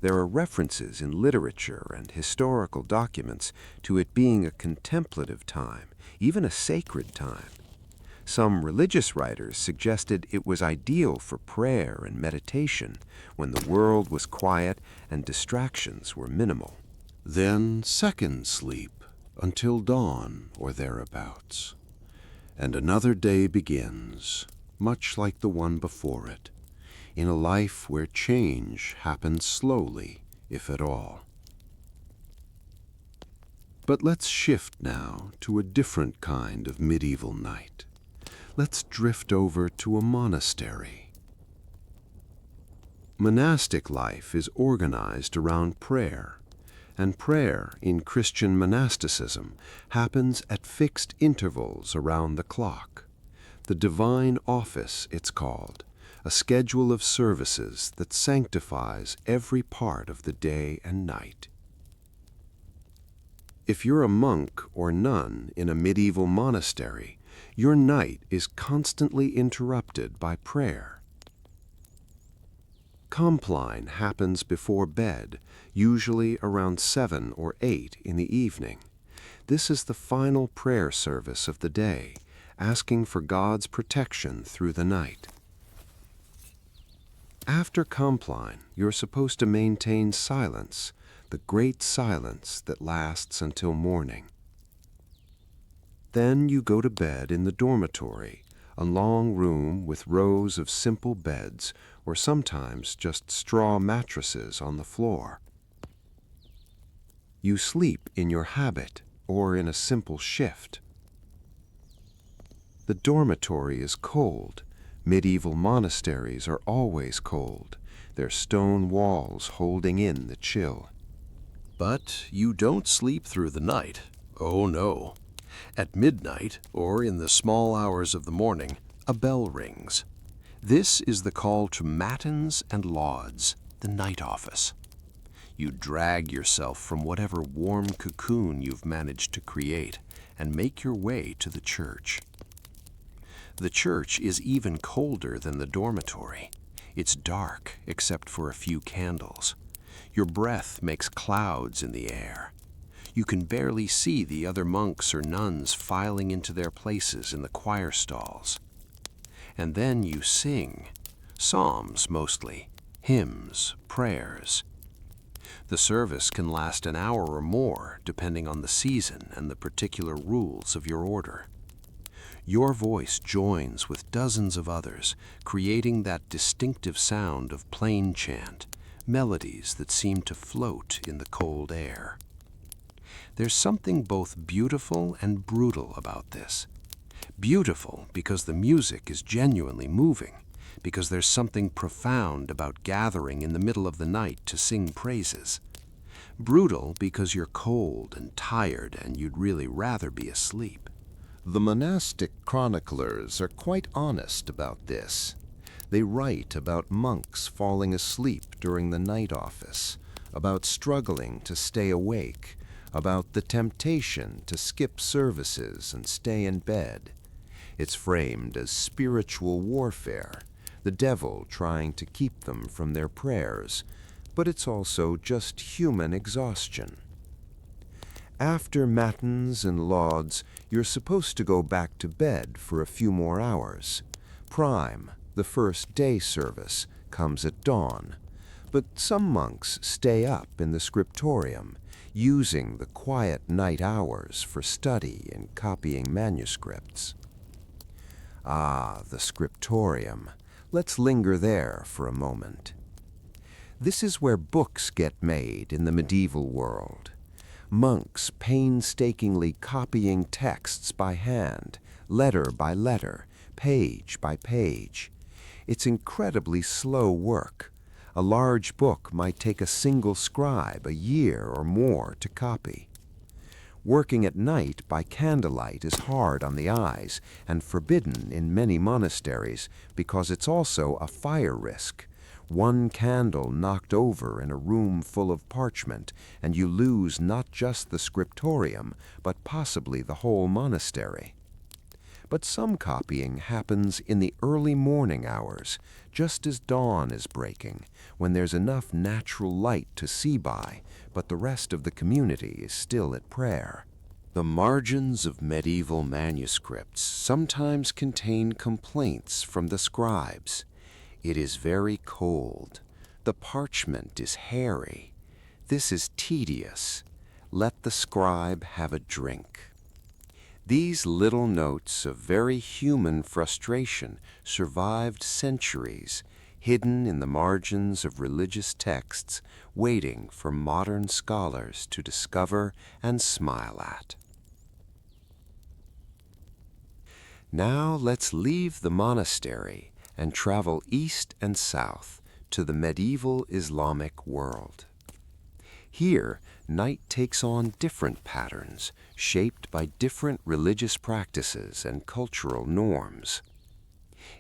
There are references in literature and historical documents to it being a contemplative time, even a sacred time. Some religious writers suggested it was ideal for prayer and meditation when the world was quiet and distractions were minimal. Then second sleep until dawn or thereabouts. And another day begins, much like the one before it, in a life where change happens slowly, if at all. But let's shift now to a different kind of medieval night. Let's drift over to a monastery. Monastic life is organized around prayer, and prayer in Christian monasticism happens at fixed intervals around the clock. The divine office, it's called, a schedule of services that sanctifies every part of the day and night. If you're a monk or nun in a medieval monastery, your night is constantly interrupted by prayer. Compline happens before bed, usually around 7 or 8 in the evening. This is the final prayer service of the day, asking for God's protection through the night. After Compline, you're supposed to maintain silence, the great silence that lasts until morning. Then you go to bed in the dormitory, a long room with rows of simple beds, or sometimes just straw mattresses on the floor. You sleep in your habit or in a simple shift. The dormitory is cold. Medieval monasteries are always cold, their stone walls holding in the chill. But you don't sleep through the night. Oh no. At midnight, or in the small hours of the morning, a bell rings. This is the call to matins and lauds, the night office. You drag yourself from whatever warm cocoon you've managed to create and make your way to the church. The church is even colder than the dormitory. It's dark except for a few candles. Your breath makes clouds in the air. You can barely see the other monks or nuns filing into their places in the choir stalls. And then you sing, psalms mostly, hymns, prayers. The service can last an hour or more, depending on the season and the particular rules of your order. Your voice joins with dozens of others, creating that distinctive sound of plain chant, melodies that seem to float in the cold air. There's something both beautiful and brutal about this. Beautiful because the music is genuinely moving, because there's something profound about gathering in the middle of the night to sing praises. Brutal because you're cold and tired and you'd really rather be asleep. The monastic chroniclers are quite honest about this. They write about monks falling asleep during the night office, about struggling to stay awake, about the temptation to skip services and stay in bed. It's framed as spiritual warfare, the devil trying to keep them from their prayers, but it's also just human exhaustion. After matins and lauds, you're supposed to go back to bed for a few more hours. Prime, the first day service, comes at dawn, but some monks stay up in the scriptorium, using the quiet night hours for study and copying manuscripts. Ah, the scriptorium. Let's linger there for a moment. This is where books get made in the medieval world. monks painstakingly copying texts by hand, letter by letter, page by page. It's incredibly slow work. A large book might take a single scribe a year or more to copy. Working at night by candlelight is hard on the eyes and forbidden in many monasteries because it's also a fire risk. One candle knocked over in a room full of parchment, and you lose not just the scriptorium, but possibly the whole monastery. But some copying happens in the early morning hours, just as dawn is breaking, when there's enough natural light to see by, but the rest of the community is still at prayer. The margins of medieval manuscripts sometimes contain complaints from the scribes. It is very cold. The parchment is hairy. This is tedious. Let the scribe have a drink. These little notes of very human frustration survived centuries, hidden in the margins of religious texts, waiting for modern scholars to discover and smile at. Now let's leave the monastery and travel east and south to the medieval Islamic world. Here, night takes on different patterns, shaped by different religious practices and cultural norms.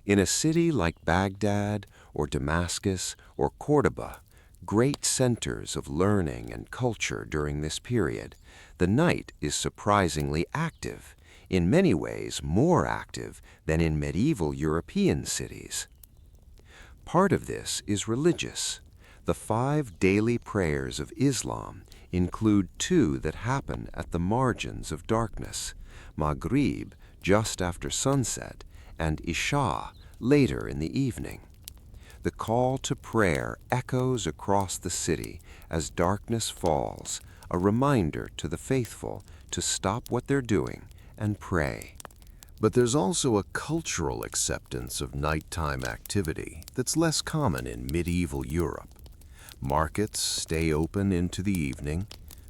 In a city like Baghdad or Damascus or Cordoba, great centers of learning and culture during this period, the night is surprisingly active, in many ways more active than in medieval European cities. Part of this is religious. The 5 daily prayers of Islam include 2 that happen at the margins of darkness, Maghrib just after sunset and Isha later in the evening. The call to prayer echoes across the city as darkness falls, a reminder to the faithful to stop what they're doing and pray. But there's also a cultural acceptance of nighttime activity that's less common in medieval Europe. Markets stay open into the evening.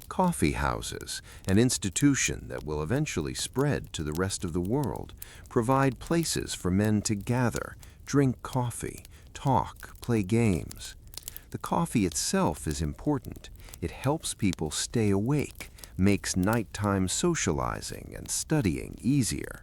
Coffee houses, an institution that will eventually spread to the rest of the world, provide places for men to gather, drink coffee, talk, play games. The coffee itself is important. It helps people stay awake, makes nighttime socializing and studying easier.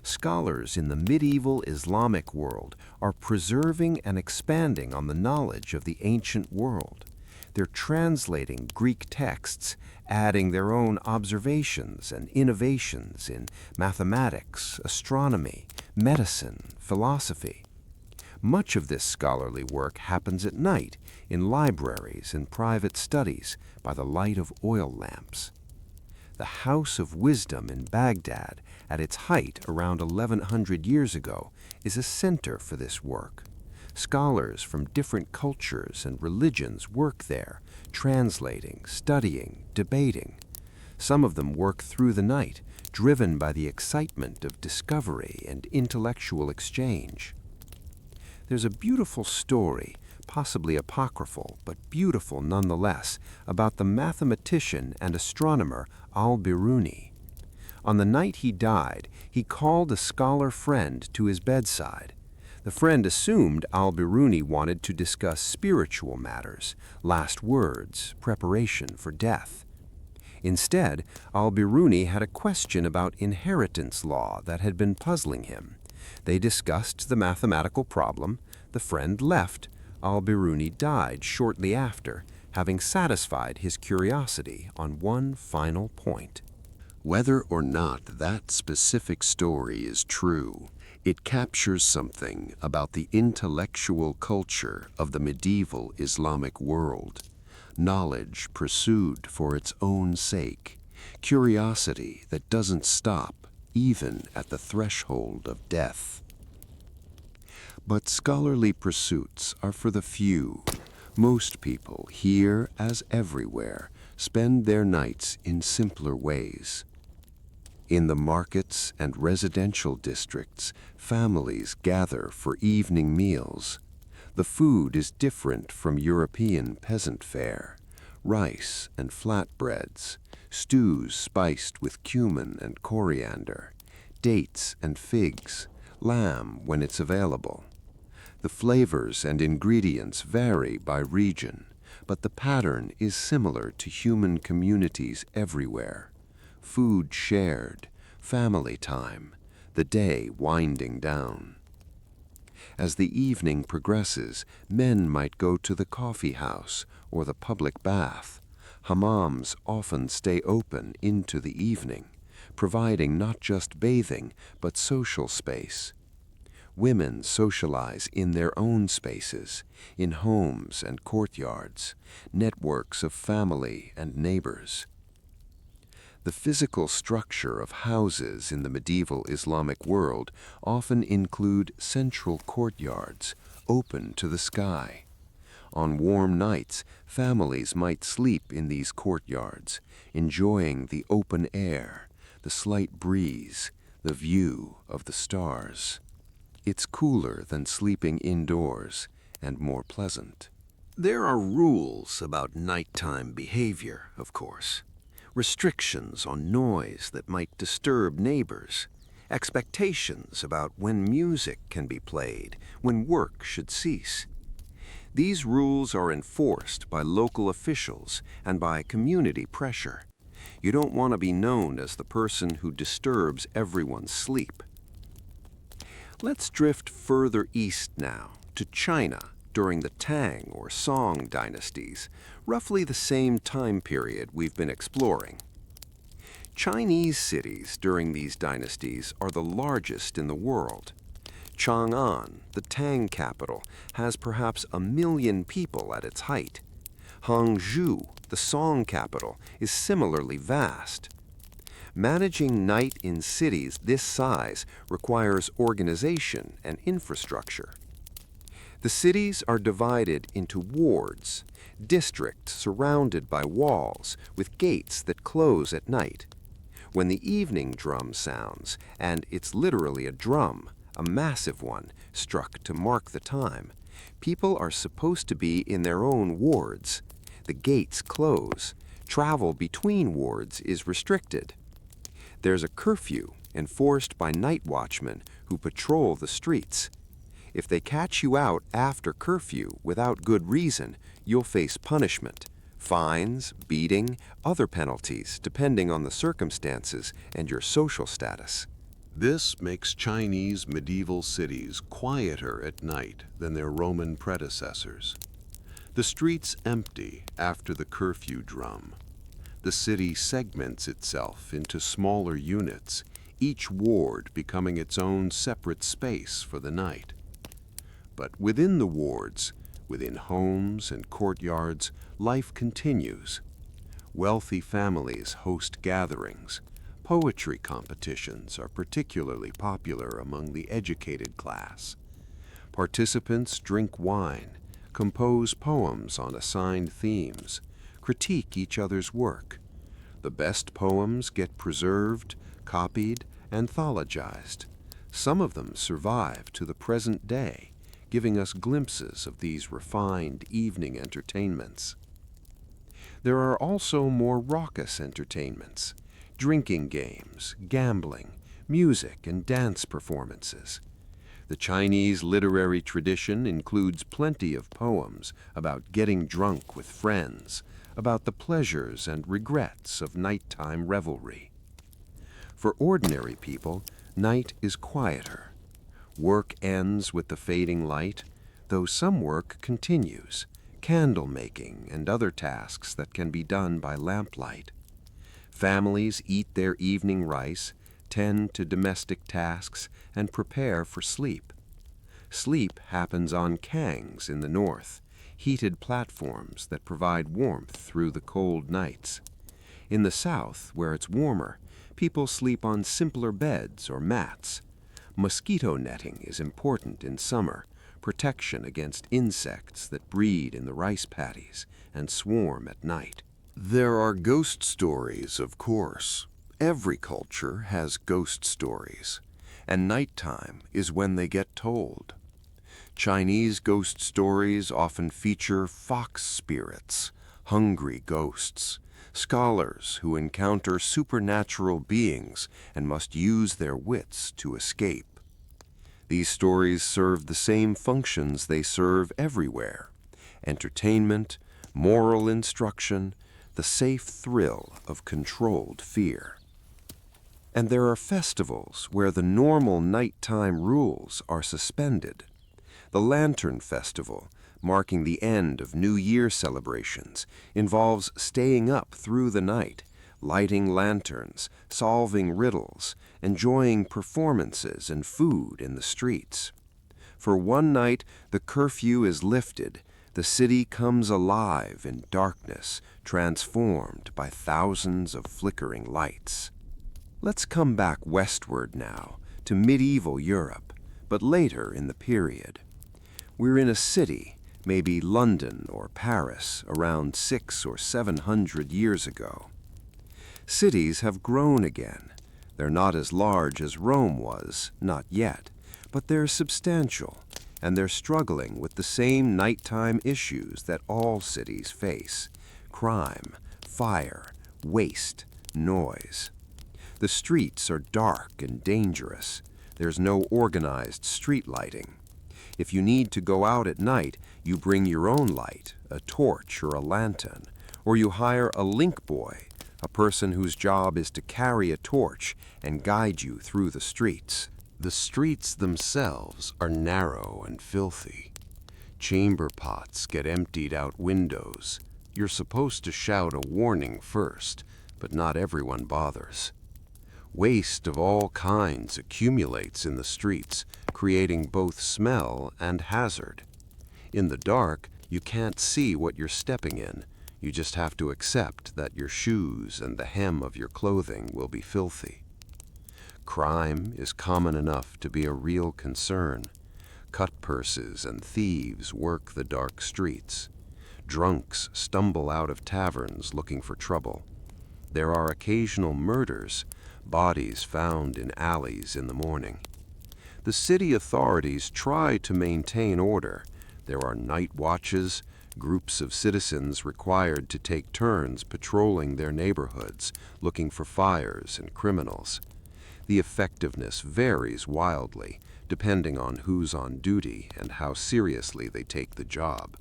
Scholars in the medieval Islamic world are preserving and expanding on the knowledge of the ancient world. They're translating Greek texts, adding their own observations and innovations in mathematics, astronomy, medicine, philosophy. Much of this scholarly work happens at night in libraries and private studies by the light of oil lamps. The House of Wisdom in Baghdad, at its height around 1100 years ago, is a center for this work. Scholars from different cultures and religions work there, translating, studying, debating. Some of them work through the night, driven by the excitement of discovery and intellectual exchange. There's a beautiful story, possibly apocryphal, but beautiful nonetheless, about the mathematician and astronomer al-Biruni. On the night he died, he called a scholar friend to his bedside. The friend assumed al-Biruni wanted to discuss spiritual matters, last words, preparation for death. Instead, al-Biruni had a question about inheritance law that had been puzzling him. They discussed the mathematical problem, the friend left, al-Biruni died shortly after, having satisfied his curiosity on one final point. Whether or not that specific story is true, it captures something about the intellectual culture of the medieval Islamic world. Knowledge pursued for its own sake, curiosity that doesn't stop even at the threshold of death. But scholarly pursuits are for the few. Most people, here as everywhere, spend their nights in simpler ways. In the markets and residential districts, families gather for evening meals. The food is different from European peasant fare. rice and flatbreads, stews spiced with cumin and coriander, dates and figs, lamb when it's available. The flavors and ingredients vary by region, but the pattern is similar to human communities everywhere. Food shared, family time, the day winding down. As the evening progresses, men might go to the coffee house or the public bath. Hammams often stay open into the evening, providing not just bathing, but social space. Women socialize in their own spaces, in homes and courtyards, networks of family and neighbors. The physical structure of houses in the medieval Islamic world often include central courtyards, open to the sky. On warm nights, families might sleep in these courtyards, enjoying the open air, the slight breeze, the view of the stars. It's cooler than sleeping indoors and more pleasant. There are rules about nighttime behavior, of course. Restrictions on noise that might disturb neighbors. Expectations about when music can be played, when work should cease. These rules are enforced by local officials and by community pressure. You don't want to be known as the person who disturbs everyone's sleep. Let's drift further east now, to China, during the Tang or Song dynasties, roughly the same time period we've been exploring. Chinese cities during these dynasties are the largest in the world. Chang'an, the Tang capital, has perhaps 1 million people at its height. Hangzhou, the Song capital, is similarly vast. Managing night in cities this size requires organization and infrastructure. The cities are divided into wards, districts surrounded by walls with gates that close at night. When the evening drum sounds, and it's literally a drum, a massive one, struck to mark the time, people are supposed to be in their own wards. The gates close. Travel between wards is restricted. There's a curfew enforced by night watchmen who patrol the streets. If they catch you out after curfew without good reason, you'll face punishment, fines, beating, other penalties depending on the circumstances and your social status. This makes Chinese medieval cities quieter at night than their Roman predecessors. The streets empty after the curfew drum. The city segments itself into smaller units, each ward becoming its own separate space for the night. But within the wards, within homes and courtyards, life continues. Wealthy families host gatherings. Poetry competitions are particularly popular among the educated class. Participants drink wine, compose poems on assigned themes, critique each other's work. The best poems get preserved, copied, anthologized. Some of them survive to the present day, giving us glimpses of these refined evening entertainments. There are also more raucous entertainments, drinking games, gambling, music, and dance performances. The Chinese literary tradition includes plenty of poems about getting drunk with friends, about the pleasures and regrets of nighttime revelry. For ordinary people, night is quieter. Work ends with the fading light, though some work continues, candle making and other tasks that can be done by lamplight. Families eat their evening rice, tend to domestic tasks, and prepare for sleep. Sleep happens on kangs in the north, heated platforms that provide warmth through the cold nights. In the south, where it's warmer, people sleep on simpler beds or mats. Mosquito netting is important in summer, protection against insects that breed in the rice paddies and swarm at night. There are ghost stories, of course. Every culture has ghost stories, and nighttime is when they get told. Chinese ghost stories often feature fox spirits, hungry ghosts, scholars who encounter supernatural beings and must use their wits to escape. These stories serve the same functions they serve everywhere: entertainment, moral instruction, the safe thrill of controlled fear. And there are festivals where the normal nighttime rules are suspended. The Lantern Festival, marking the end of New Year celebrations, involves staying up through the night, lighting lanterns, solving riddles, enjoying performances and food in the streets. For one night, the curfew is lifted. The city comes alive in darkness, transformed by thousands of flickering lights. Let's come back westward now, to medieval Europe, but later in the period. We're in a city, maybe London or Paris, around 600 or 700 years ago. Cities have grown again. They're not as large as Rome was, not yet, but they're substantial, and they're struggling with the same nighttime issues that all cities face: crime, fire, waste, noise. The streets are dark and dangerous. There's no organized street lighting. If you need to go out at night, you bring your own light, a torch or a lantern, or you hire a link boy, a person whose job is to carry a torch and guide you through the streets. The streets themselves are narrow and filthy. Chamber pots get emptied out windows. You're supposed to shout a warning first, but not everyone bothers. Waste of all kinds accumulates in the streets, creating both smell and hazard. In the dark, you can't see what you're stepping in. You just have to accept that your shoes and the hem of your clothing will be filthy. Crime is common enough to be a real concern. Cut purses and thieves work the dark streets. Drunks stumble out of taverns looking for trouble. There are occasional murders, bodies found in alleys in the morning. The city authorities try to maintain order. There are night watches, groups of citizens required to take turns patrolling their neighborhoods, looking for fires and criminals. The effectiveness varies wildly, depending on who's on duty and how seriously they take the job.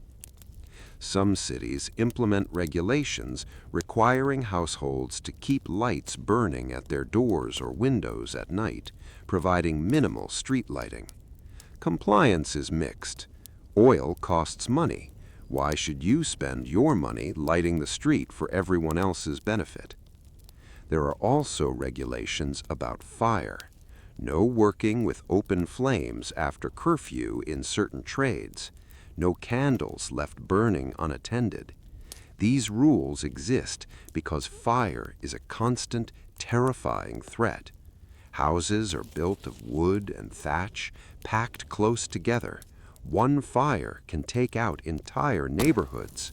Some cities implement regulations requiring households to keep lights burning at their doors or windows at night, providing minimal street lighting. Compliance is mixed. Oil costs money. Why should you spend your money lighting the street for everyone else's benefit? There are also regulations about fire. No working with open flames after curfew in certain trades. No candles left burning unattended. These rules exist because fire is a constant, terrifying threat. Houses are built of wood and thatch, packed close together. One fire can take out entire neighborhoods.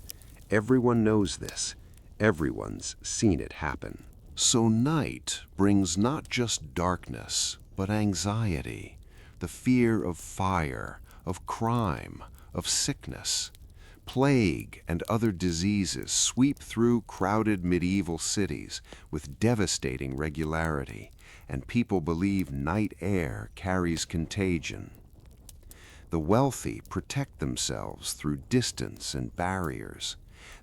Everyone knows this. Everyone's seen it happen. So night brings not just darkness, but anxiety, the fear of fire, of crime, of sickness. Plague and other diseases sweep through crowded medieval cities with devastating regularity, and people believe night air carries contagion. The wealthy protect themselves through distance and barriers.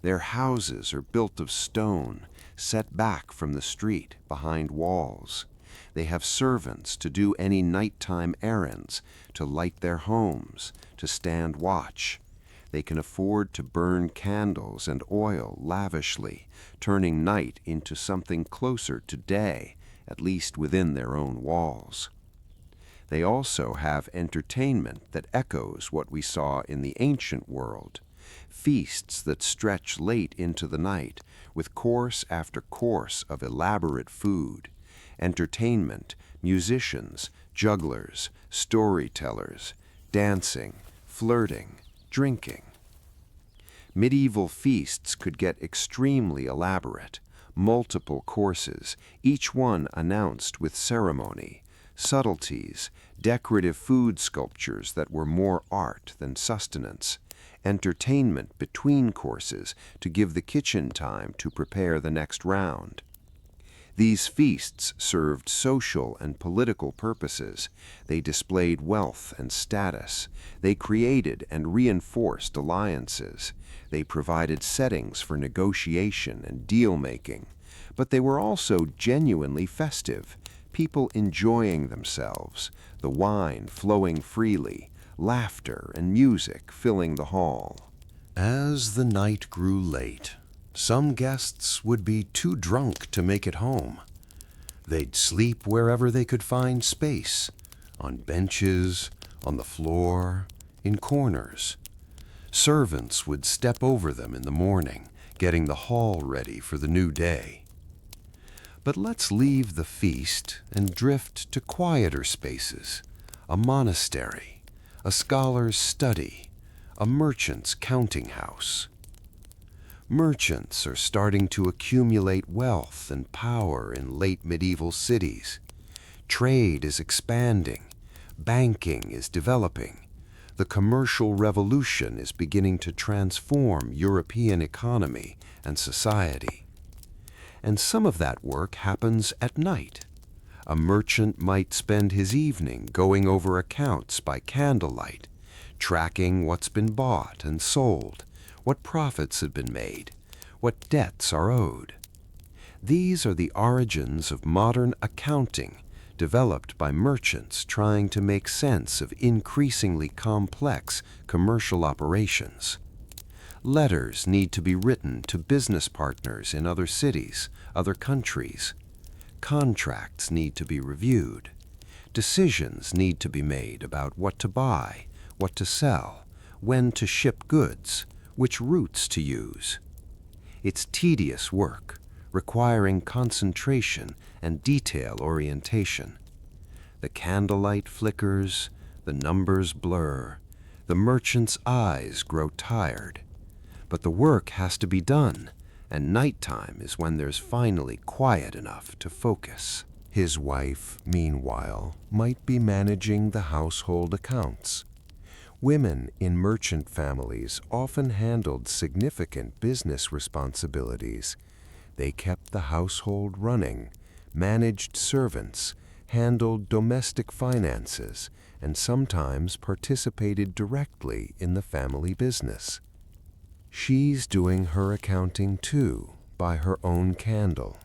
Their houses are built of stone, set back from the street behind walls. They have servants to do any nighttime errands, to light their homes, to stand watch. They can afford to burn candles and oil lavishly, turning night into something closer to day, at least within their own walls. They also have entertainment that echoes what we saw in the ancient world. Feasts that stretch late into the night, with course after course of elaborate food. Entertainment, musicians, jugglers, storytellers, dancing, flirting, drinking. Medieval feasts could get extremely elaborate, multiple courses, each one announced with ceremony, subtleties, decorative food sculptures that were more art than sustenance, entertainment between courses to give the kitchen time to prepare the next round. These feasts served social and political purposes. They displayed wealth and status. They created and reinforced alliances. They provided settings for negotiation and deal-making. But they were also genuinely festive, people enjoying themselves, the wine flowing freely, laughter and music filling the hall. As the night grew late, some guests would be too drunk to make it home. They'd sleep wherever they could find space, on benches, on the floor, in corners. Servants would step over them in the morning, getting the hall ready for the new day. But let's leave the feast and drift to quieter spaces, a monastery, a scholar's study, a merchant's counting house. Merchants are starting to accumulate wealth and power in late medieval cities. Trade is expanding. Banking is developing. The commercial revolution is beginning to transform European economy and society. And some of that work happens at night. A merchant might spend his evening going over accounts by candlelight, tracking what's been bought and sold, what profits have been made, what debts are owed. These are the origins of modern accounting, developed by merchants trying to make sense of increasingly complex commercial operations. Letters need to be written to business partners in other cities, other countries. Contracts need to be reviewed. Decisions need to be made about what to buy, what to sell, when to ship goods, which routes to use. It's tedious work, requiring concentration and detail orientation. The candlelight flickers, the numbers blur, the merchant's eyes grow tired. But the work has to be done, and nighttime is when there's finally quiet enough to focus. His wife, meanwhile, might be managing the household accounts. Women in merchant families often handled significant business responsibilities. They kept the household running, managed servants, handled domestic finances, and sometimes participated directly in the family business. She's doing her accounting too, by her own candle.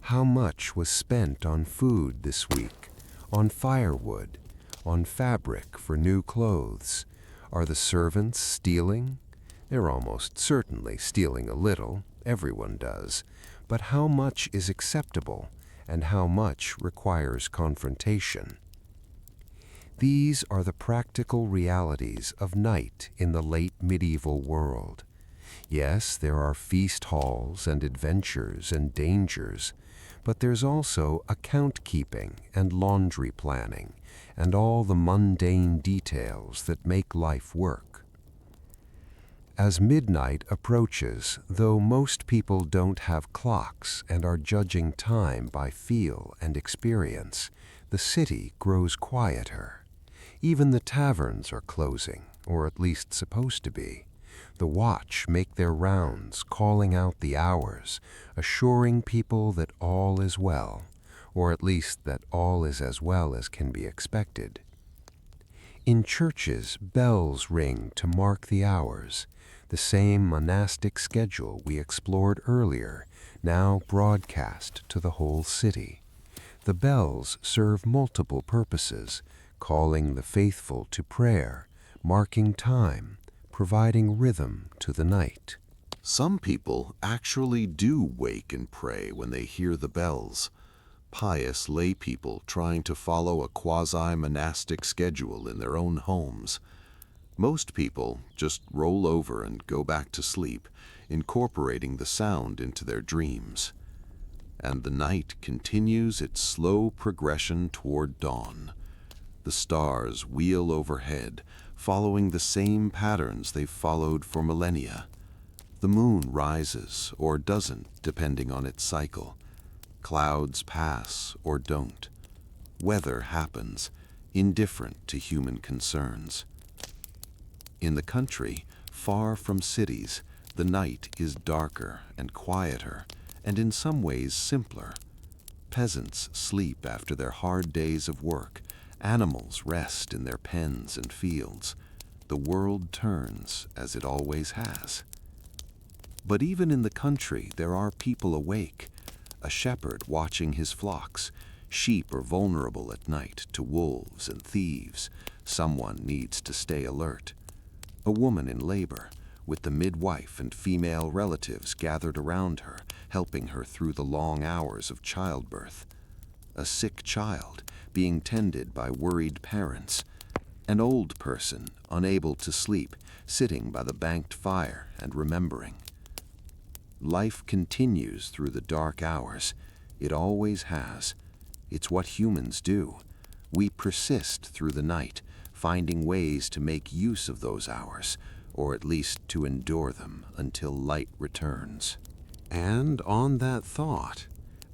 How much was spent on food this week, on firewood, on fabric for new clothes? Are the servants stealing? They're almost certainly stealing a little, everyone does. But how much is acceptable, and how much requires confrontation? These are the practical realities of night in the late medieval world. Yes, there are feast halls and adventures and dangers, but there's also account keeping and laundry planning and all the mundane details that make life work. As midnight approaches, though most people don't have clocks and are judging time by feel and experience, the city grows quieter. Even the taverns are closing, or at least supposed to be. The watch make their rounds, calling out the hours, assuring people that all is well, or at least that all is as well as can be expected. In churches, bells ring to mark the hours, the same monastic schedule we explored earlier, now broadcast to the whole city. The bells serve multiple purposes, calling the faithful to prayer, marking time, providing rhythm to the night. Some people actually do wake and pray when they hear the bells. Pious lay people trying to follow a quasi-monastic schedule in their own homes. Most people just roll over and go back to sleep, incorporating the sound into their dreams. And the night continues its slow progression toward dawn. The stars wheel overhead, following the same patterns they've followed for millennia. The moon rises or doesn't, depending on its cycle. Clouds pass or don't. Weather happens, indifferent to human concerns. In the country, Far from cities, the night is darker and quieter, and in some ways simpler. Peasants sleep after their hard days of work. Animals rest in their pens and fields. The world turns as it always has. But even in the country, there are people awake. A shepherd watching his flocks. Sheep are vulnerable at night to wolves and thieves. Someone needs to stay alert. A woman in labor, with the midwife and female relatives gathered around her, helping her through the long hours of childbirth. A sick child being tended by worried parents. An old person, unable to sleep, sitting by the banked fire and remembering. Life continues through the dark hours. It always has. It's what humans do. We persist through the night, finding ways to make use of those hours, or at least to endure them until light returns. And on that thought,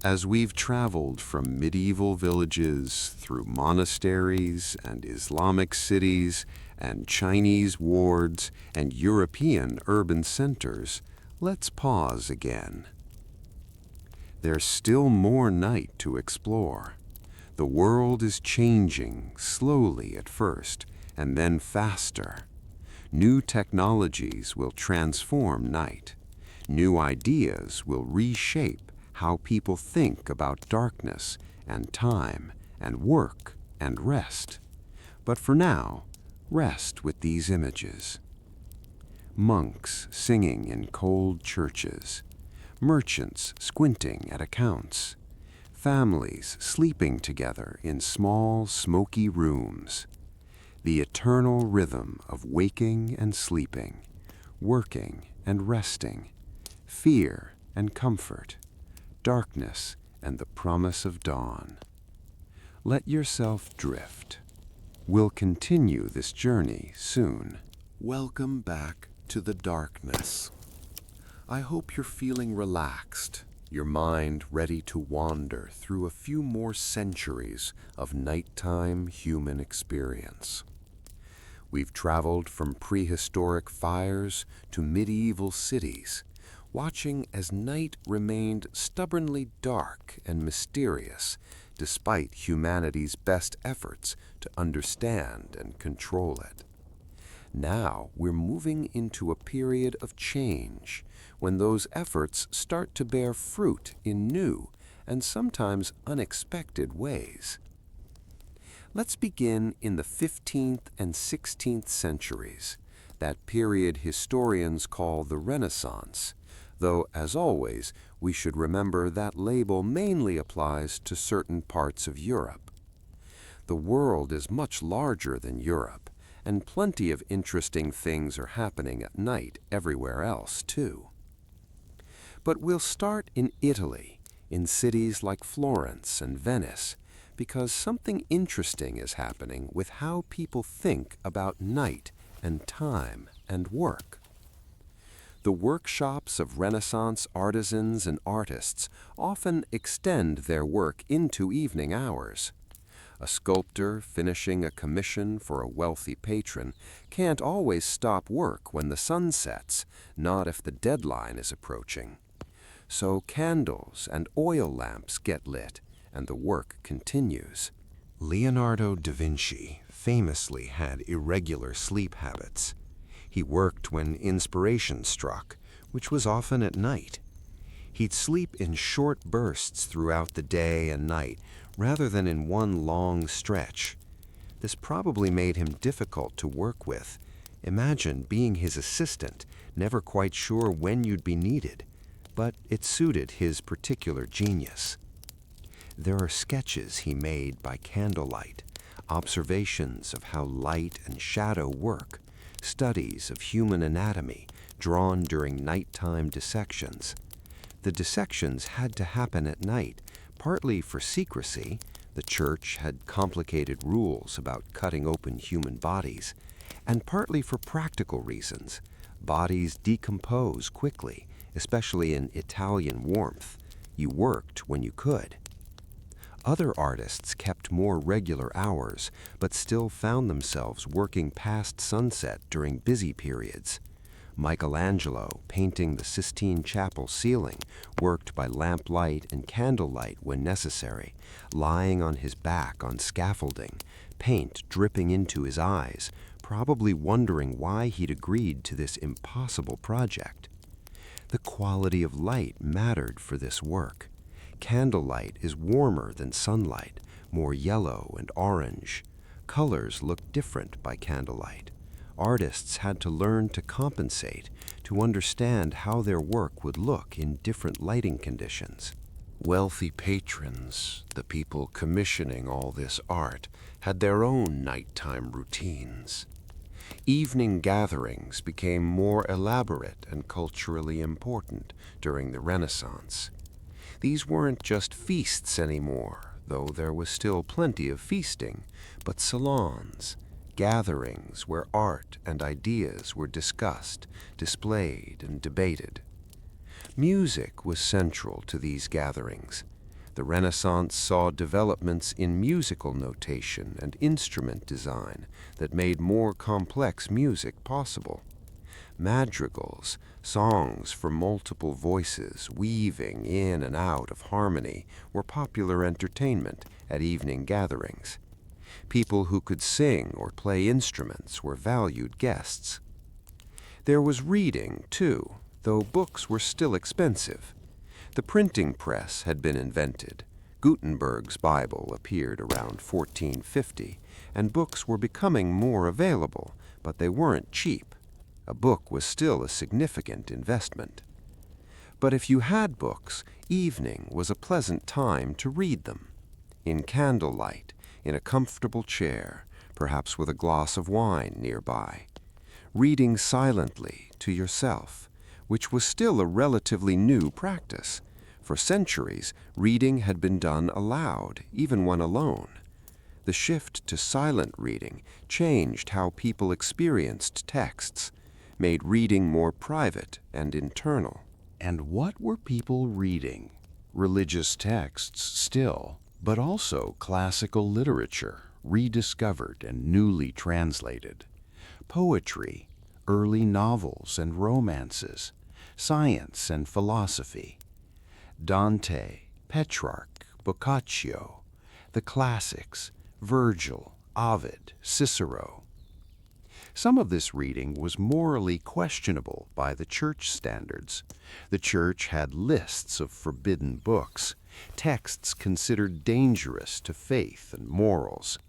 as we've traveled from medieval villages through monasteries and Islamic cities and Chinese wards and European urban centers, let's pause again. There's still more night to explore. The world is changing slowly at first and then faster. New technologies will transform night. New ideas will reshape how people think about darkness and time and work and rest. But for now, rest with these images. Monks singing in cold churches, merchants squinting at accounts, families sleeping together in small, smoky rooms. The eternal rhythm of waking and sleeping, working and resting, fear and comfort, darkness and the promise of dawn. Let yourself drift. We'll continue this journey soon. Welcome back to the darkness. I hope you're feeling relaxed, your mind ready to wander through a few more centuries of nighttime human experience. We've traveled from prehistoric fires to medieval cities, watching as night remained stubbornly dark and mysterious despite humanity's best efforts to understand and control it. Now we're moving into a period of change when those efforts start to bear fruit in new and sometimes unexpected ways. Let's begin in the 15th and 16th centuries, that period historians call the Renaissance, though, as always, we should remember that label mainly applies to certain parts of Europe. The world is much larger than Europe, and plenty of interesting things are happening at night everywhere else, too. But we'll start in Italy, in cities like Florence and Venice, because something interesting is happening with how people think about night and time and work. The workshops of Renaissance artisans and artists often extend their work into evening hours. A sculptor finishing a commission for a wealthy patron can't always stop work when the sun sets, not if the deadline is approaching. So candles and oil lamps get lit, and the work continues. Leonardo da Vinci famously had irregular sleep habits. He worked when inspiration struck, which was often at night. He'd sleep in short bursts throughout the day and night, rather than in one long stretch. This probably made him difficult to work with. Imagine being his assistant, never quite sure when you'd be needed. But it suited his particular genius. There are sketches he made by candlelight, observations of how light and shadow work, studies of human anatomy drawn during nighttime dissections. The dissections had to happen at night, partly for secrecy. The church had complicated rules about cutting open human bodies, and partly for practical reasons. Bodies decompose quickly, especially in Italian warmth. You worked when you could. Other artists kept more regular hours, but still found themselves working past sunset during busy periods. Michelangelo, painting the Sistine Chapel ceiling, worked by lamplight and candlelight when necessary, lying on his back on scaffolding, paint dripping into his eyes, probably wondering why he'd agreed to this impossible project. The quality of light mattered for this work. Candlelight is warmer than sunlight, more yellow and orange. Colors look different by candlelight. Artists had to learn to compensate, to understand how their work would look in different lighting conditions. Wealthy patrons, the people commissioning all this art, had their own nighttime routines. Evening gatherings became more elaborate and culturally important during the Renaissance. These weren't just feasts anymore, though there was still plenty of feasting, but salons, gatherings where art and ideas were discussed, displayed, and debated. Music was central to these gatherings. The Renaissance saw developments in musical notation and instrument design that made more complex music possible. Madrigals, songs for multiple voices weaving in and out of harmony, were popular entertainment at evening gatherings. People who could sing or play instruments were valued guests. There was reading, too, though books were still expensive. The printing press had been invented. Gutenberg's Bible appeared around 1450, and books were becoming more available, but they weren't cheap. A book was still a significant investment. But if you had books, evening was a pleasant time to read them. In candlelight, in a comfortable chair, perhaps with a glass of wine nearby. Reading silently to yourself, which was still a relatively new practice. For centuries, reading had been done aloud, even when alone. The shift to silent reading changed how people experienced texts, made reading more private and internal. And what were people reading? Religious texts still, but also classical literature, rediscovered and newly translated. Poetry, early novels and romances, science and philosophy. Dante, Petrarch, Boccaccio, the classics, Virgil, Ovid, Cicero. Some of this reading was morally questionable by the church standards. The church had lists of forbidden books, texts considered dangerous to faith and morals.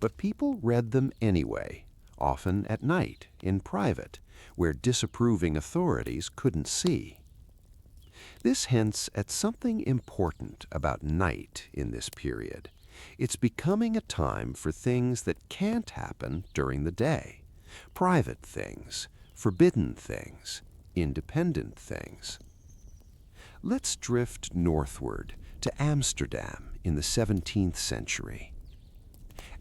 But people read them anyway, often at night, in private, where disapproving authorities couldn't see. This hints at something important about night in this period. It's becoming a time for things that can't happen during the day. Private things, forbidden things, independent things. Let's drift northward to Amsterdam in the 17th century.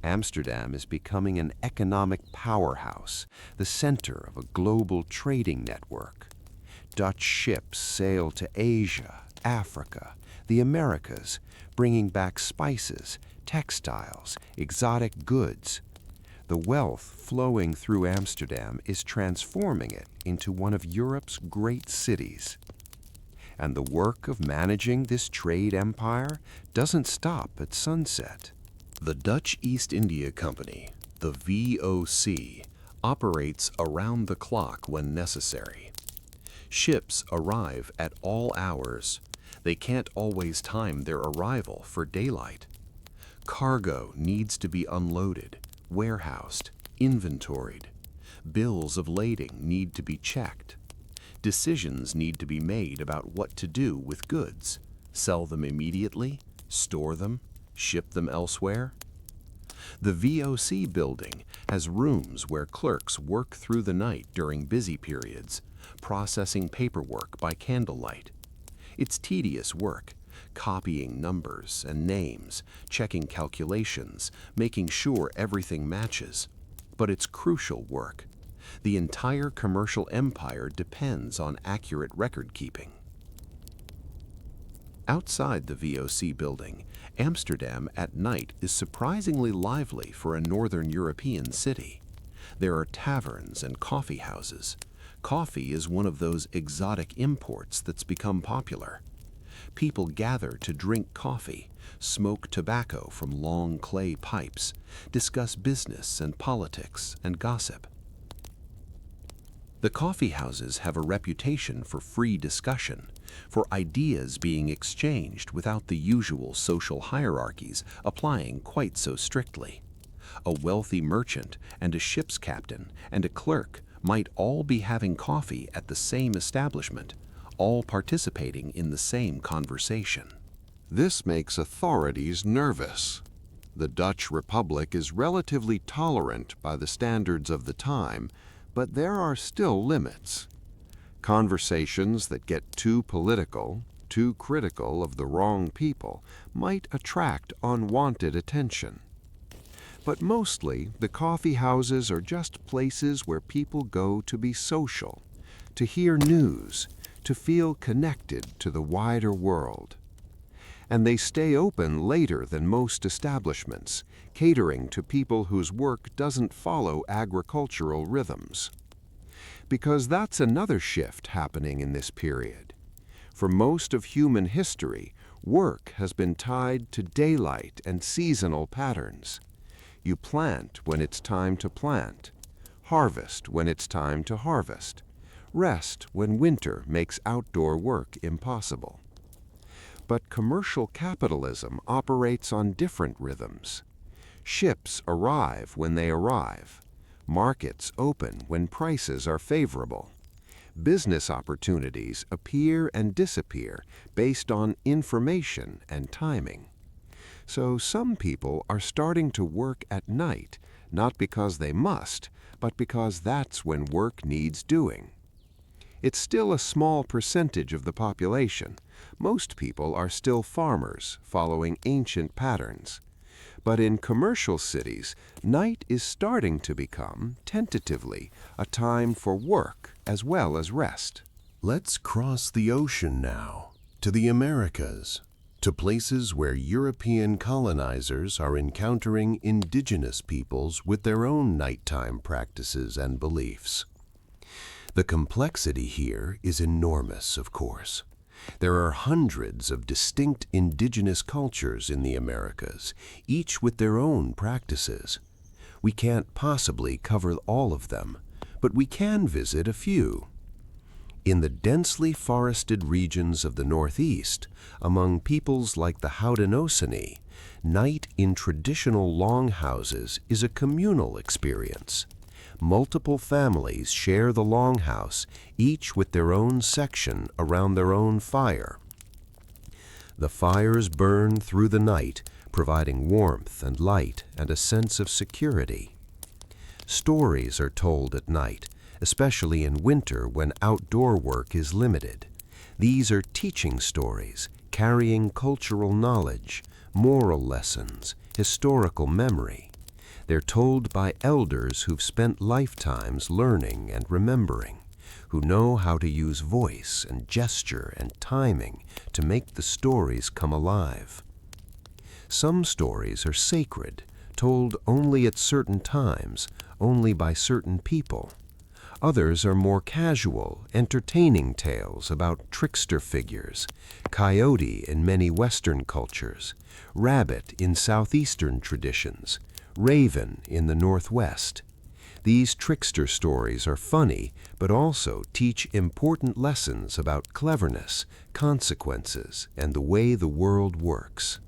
Amsterdam is becoming an economic powerhouse, the center of a global trading network. Dutch ships sail to Asia, Africa, the Americas, bringing back spices, textiles, exotic goods. The wealth flowing through Amsterdam is transforming it into one of Europe's great cities. And the work of managing this trade empire doesn't stop at sunset. The Dutch East India Company, the VOC, operates around the clock when necessary. Ships arrive at all hours. They can't always time their arrival for daylight. Cargo needs to be unloaded, warehoused, inventoried. Bills of lading need to be checked. Decisions need to be made about what to do with goods. Sell them immediately, store them, ship them elsewhere. The VOC building has rooms where clerks work through the night during busy periods, processing paperwork by candlelight. It's tedious work, copying numbers and names, checking calculations, making sure everything matches. But it's crucial work. The entire commercial empire depends on accurate record keeping. Outside the VOC building, Amsterdam at night is surprisingly lively for a northern European city. There are taverns and coffee houses. Coffee is one of those exotic imports that's become popular. People gather to drink coffee, smoke tobacco from long clay pipes, discuss business and politics and gossip. The coffee houses have a reputation for free discussion, for ideas being exchanged without the usual social hierarchies applying quite so strictly. A wealthy merchant and a ship's captain and a clerk might all be having coffee at the same establishment, all participating in the same conversation. This makes authorities nervous. The Dutch Republic is relatively tolerant by the standards of the time, but there are still limits. Conversations that get too political, too critical of the wrong people, might attract unwanted attention. But mostly, the coffee houses are just places where people go to be social, to hear news, to feel connected to the wider world. And they stay open later than most establishments, catering to people whose work doesn't follow agricultural rhythms. Because that's another shift happening in this period. For most of human history, work has been tied to daylight and seasonal patterns. You plant when it's time to plant, harvest when it's time to harvest, rest when winter makes outdoor work impossible. But commercial capitalism operates on different rhythms. Ships arrive when they arrive. Markets open when prices are favorable. Business opportunities appear and disappear based on information and timing. So some people are starting to work at night, not because they must, but because that's when work needs doing. It's still a small percentage of the population. Most people are still farmers, following ancient patterns. But in commercial cities, night is starting to become, tentatively, a time for work as well as rest. Let's cross the ocean now, to the Americas, to places where European colonizers are encountering indigenous peoples with their own nighttime practices and beliefs. The complexity here is enormous, of course. There are hundreds of distinct indigenous cultures in the Americas, each with their own practices. We can't possibly cover all of them, but we can visit a few. In the densely forested regions of the Northeast, among peoples like the Haudenosaunee, night in traditional longhouses is a communal experience. Multiple families share the longhouse, each with their own section around their own fire. The fires burn through the night, providing warmth and light and a sense of security. Stories are told at night, especially in winter when outdoor work is limited. These are teaching stories, carrying cultural knowledge, moral lessons, historical memory. They're told by elders who've spent lifetimes learning and remembering, who know how to use voice and gesture and timing to make the stories come alive. Some stories are sacred, told only at certain times, only by certain people. Others are more casual, entertaining tales about trickster figures, coyote in many Western cultures, rabbit in Southeastern traditions, raven in the Northwest. These trickster stories are funny, but also teach important lessons about cleverness, consequences, and the way the world works.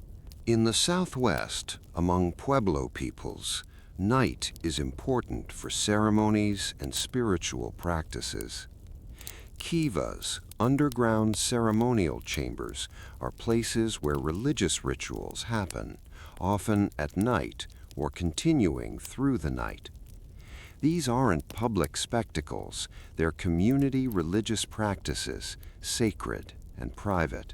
In the Southwest, among Pueblo peoples, night is important for ceremonies and spiritual practices. Kivas, underground ceremonial chambers, are places where religious rituals happen, often at night or continuing through the night. These aren't public spectacles, they're community religious practices, sacred and private.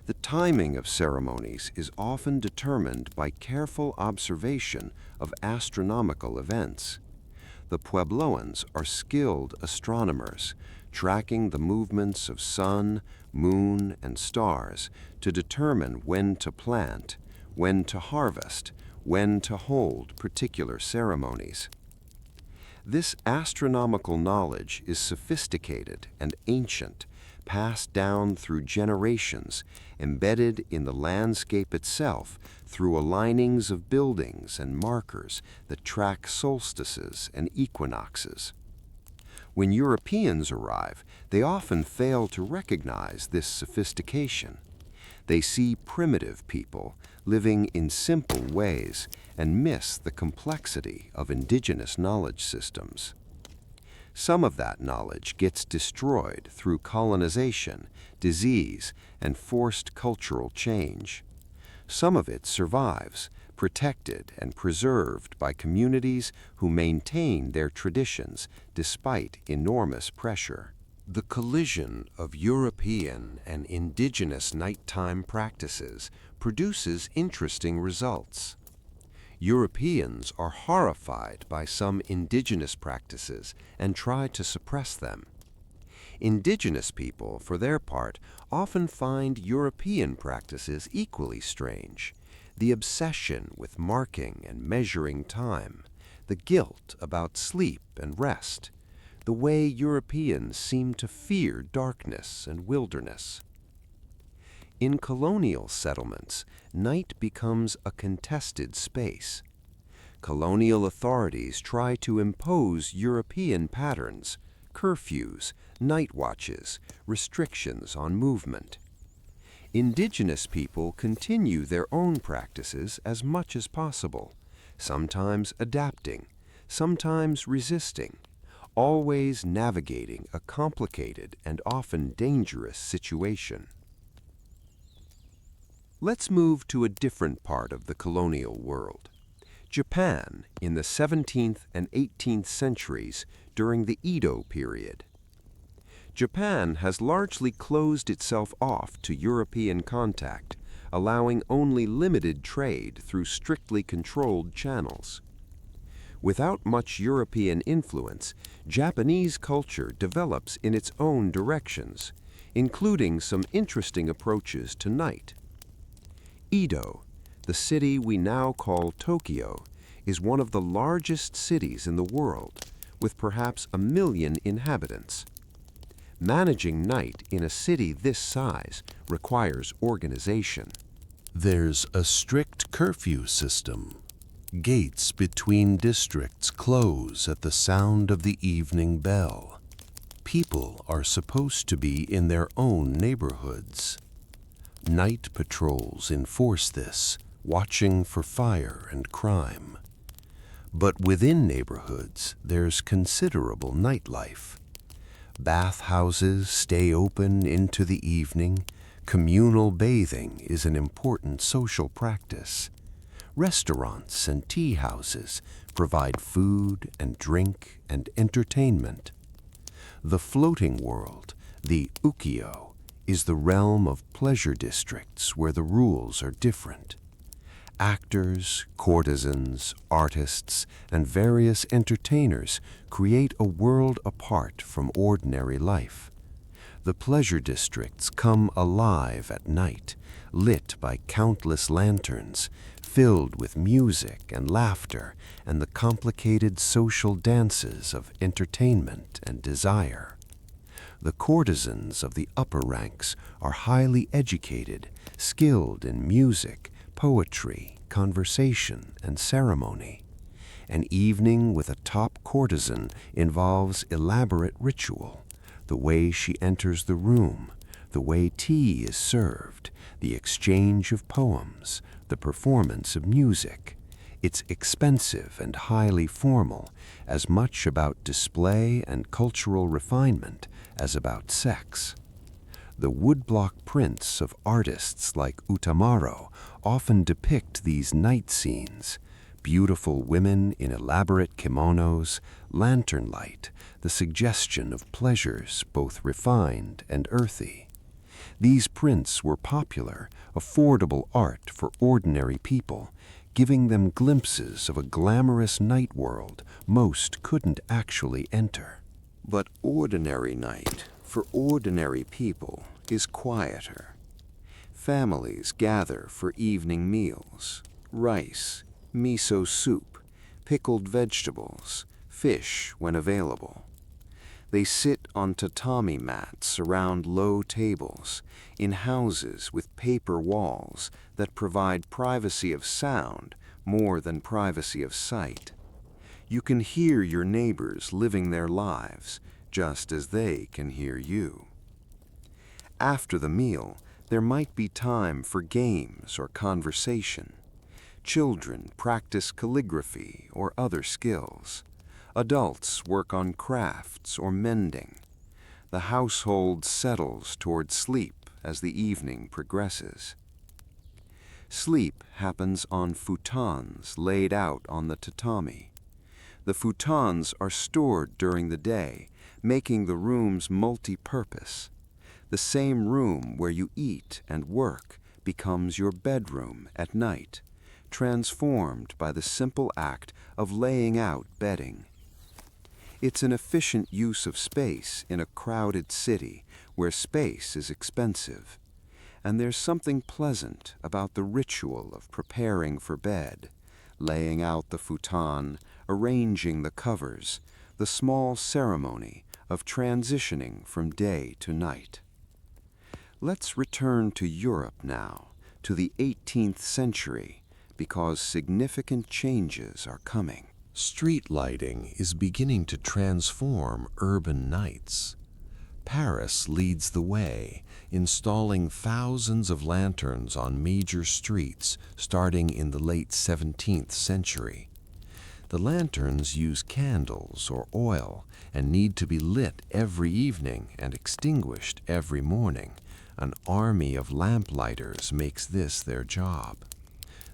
The timing of ceremonies is often determined by careful observation of astronomical events. The Puebloans are skilled astronomers, tracking the movements of sun, moon, and stars to determine when to plant, when to harvest, when to hold particular ceremonies. This astronomical knowledge is sophisticated and ancient, passed down through generations, embedded in the landscape itself through alignings of buildings and markers that track solstices and equinoxes. When Europeans arrive, they often fail to recognize this sophistication. They see primitive people living in simple ways and miss the complexity of indigenous knowledge systems. Some of that knowledge gets destroyed through colonization, disease, and forced cultural change. Some of it survives, protected and preserved by communities who maintain their traditions despite enormous pressure. The collision of European and indigenous nighttime practices produces interesting results. Europeans are horrified by some indigenous practices and try to suppress them. Indigenous people, for their part, often find European practices equally strange. The obsession with marking and measuring time, the guilt about sleep and rest, the way Europeans seem to fear darkness and wilderness. In colonial settlements, night becomes a contested space. Colonial authorities try to impose European patterns, curfews, night watches, restrictions on movement. Indigenous people continue their own practices as much as possible, sometimes adapting, sometimes resisting, always navigating a complicated and often dangerous situation. Let's move to a different part of the colonial world. Japan in the 17th and 18th centuries during the Edo period. Japan has largely closed itself off to European contact, allowing only limited trade through strictly controlled channels. Without much European influence, Japanese culture develops in its own directions, including some interesting approaches to night. Edo, the city we now call Tokyo, is one of the largest cities in the world, with perhaps 1 million inhabitants. Managing night in a city this size requires organization. There's a strict curfew system. Gates between districts close at the sound of the evening bell. People are supposed to be in their own neighborhoods. Night patrols enforce this, watching for fire and crime. But within neighborhoods, there's considerable nightlife. Bathhouses stay open into the evening. Communal bathing is an important social practice. Restaurants and tea houses provide food and drink and entertainment. The floating world, the ukiyo, is the realm of pleasure districts where the rules are different. Actors, courtesans, artists, and various entertainers create a world apart from ordinary life. The pleasure districts come alive at night, lit by countless lanterns, filled with music and laughter and the complicated social dances of entertainment and desire. The courtesans of the upper ranks are highly educated, skilled in music, poetry, conversation, and ceremony. An evening with a top courtesan involves elaborate ritual, the way she enters the room, the way tea is served, the exchange of poems, the performance of music. It's expensive and highly formal, as much about display and cultural refinement as about sex. The woodblock prints of artists like Utamaro often depict these night scenes: beautiful women in elaborate kimonos, lantern light, the suggestion of pleasures both refined and earthy. These prints were popular, affordable art for ordinary people, giving them glimpses of a glamorous night world most couldn't actually enter. But ordinary night, for ordinary people, is quieter. Families gather for evening meals: rice, miso soup, pickled vegetables, fish when available. They sit on tatami mats around low tables, in houses with paper walls that provide privacy of sound more than privacy of sight. You can hear your neighbors living their lives just as they can hear you. After the meal, there might be time for games or conversation. Children practice calligraphy or other skills. Adults work on crafts or mending. The household settles toward sleep as the evening progresses. Sleep happens on futons laid out on the tatami. The futons are stored during the day, making the rooms multi-purpose. The same room where you eat and work becomes your bedroom at night, transformed by the simple act of laying out bedding. It's an efficient use of space in a crowded city where space is expensive. And there's something pleasant about the ritual of preparing for bed, laying out the futon, arranging the covers, the small ceremony of transitioning from day to night. Let's return to Europe now, to the 18th century, because significant changes are coming. Street lighting is beginning to transform urban nights. Paris leads the way, installing thousands of lanterns on major streets starting in the late 17th century. The lanterns use candles or oil and need to be lit every evening and extinguished every morning. An army of lamplighters makes this their job.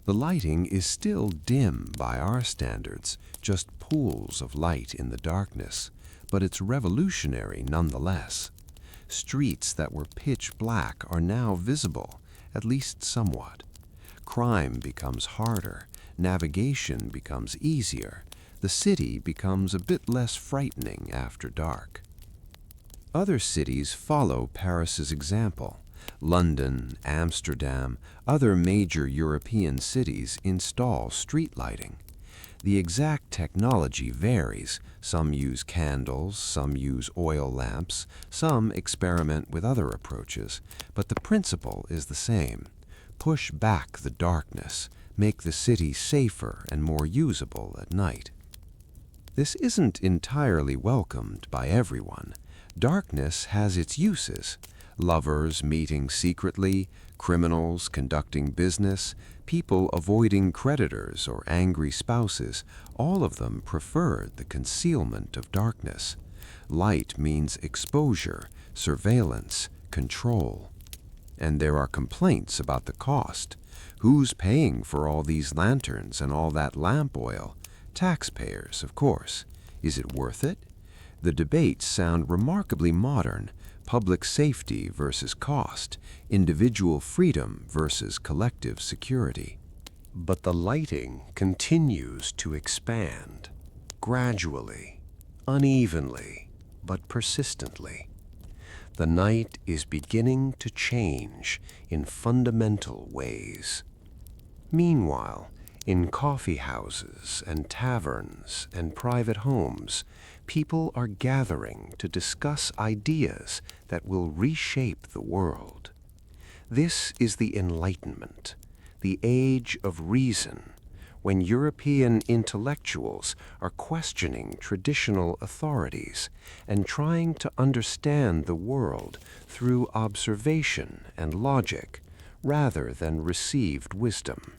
The lighting is still dim by our standards, just pools of light in the darkness, but it's revolutionary nonetheless. Streets that were pitch black are now visible, at least somewhat. Crime becomes harder, navigation becomes easier, the city becomes a bit less frightening after dark. Other cities follow Paris's example. London, Amsterdam, other major European cities install street lighting. The exact technology varies. Some use candles, some use oil lamps, some experiment with other approaches, but the principle is the same. Push back the darkness, make the city safer and more usable at night. This isn't entirely welcomed by everyone. Darkness has its uses. Lovers meeting secretly, criminals conducting business, people avoiding creditors or angry spouses, all of them preferred the concealment of darkness. Light means exposure, surveillance, control. And there are complaints about the cost. Who's paying for all these lanterns and all that lamp oil? Taxpayers, of course. Is it worth it? The debates sound remarkably modern. Public safety versus cost, individual freedom versus collective security. But the lighting continues to expand, gradually, unevenly, but persistently. The night is beginning to change in fundamental ways. Meanwhile, in coffee houses and taverns and private homes, people are gathering to discuss ideas that will reshape the world. This is the Enlightenment, the age of reason, when European intellectuals are questioning traditional authorities and trying to understand the world through observation and logic rather than received wisdom.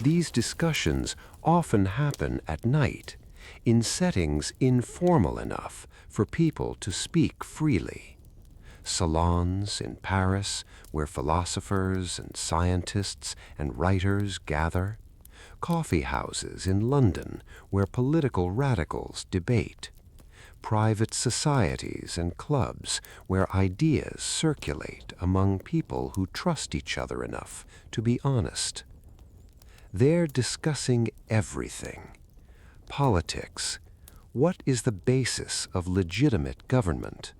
These discussions often happen at night, in settings informal enough for people to speak freely. Salons in Paris, where philosophers and scientists and writers gather. Coffee houses in London, where political radicals debate. Private societies and clubs, where ideas circulate among people who trust each other enough to be honest. They're discussing everything. Politics. What is the basis of legitimate government?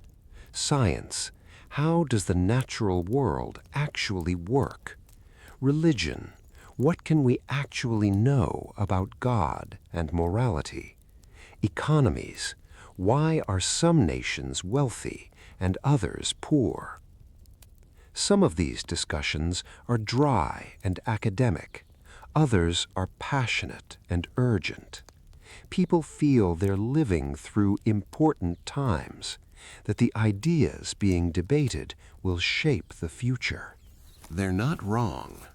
Science. How does the natural world actually work? Religion. What can we actually know about God and morality? Economies. Why are some nations wealthy and others poor? Some of these discussions are dry and academic. Others are passionate and urgent. People feel they're living through important times, that the ideas being debated will shape the future. They're not wrong.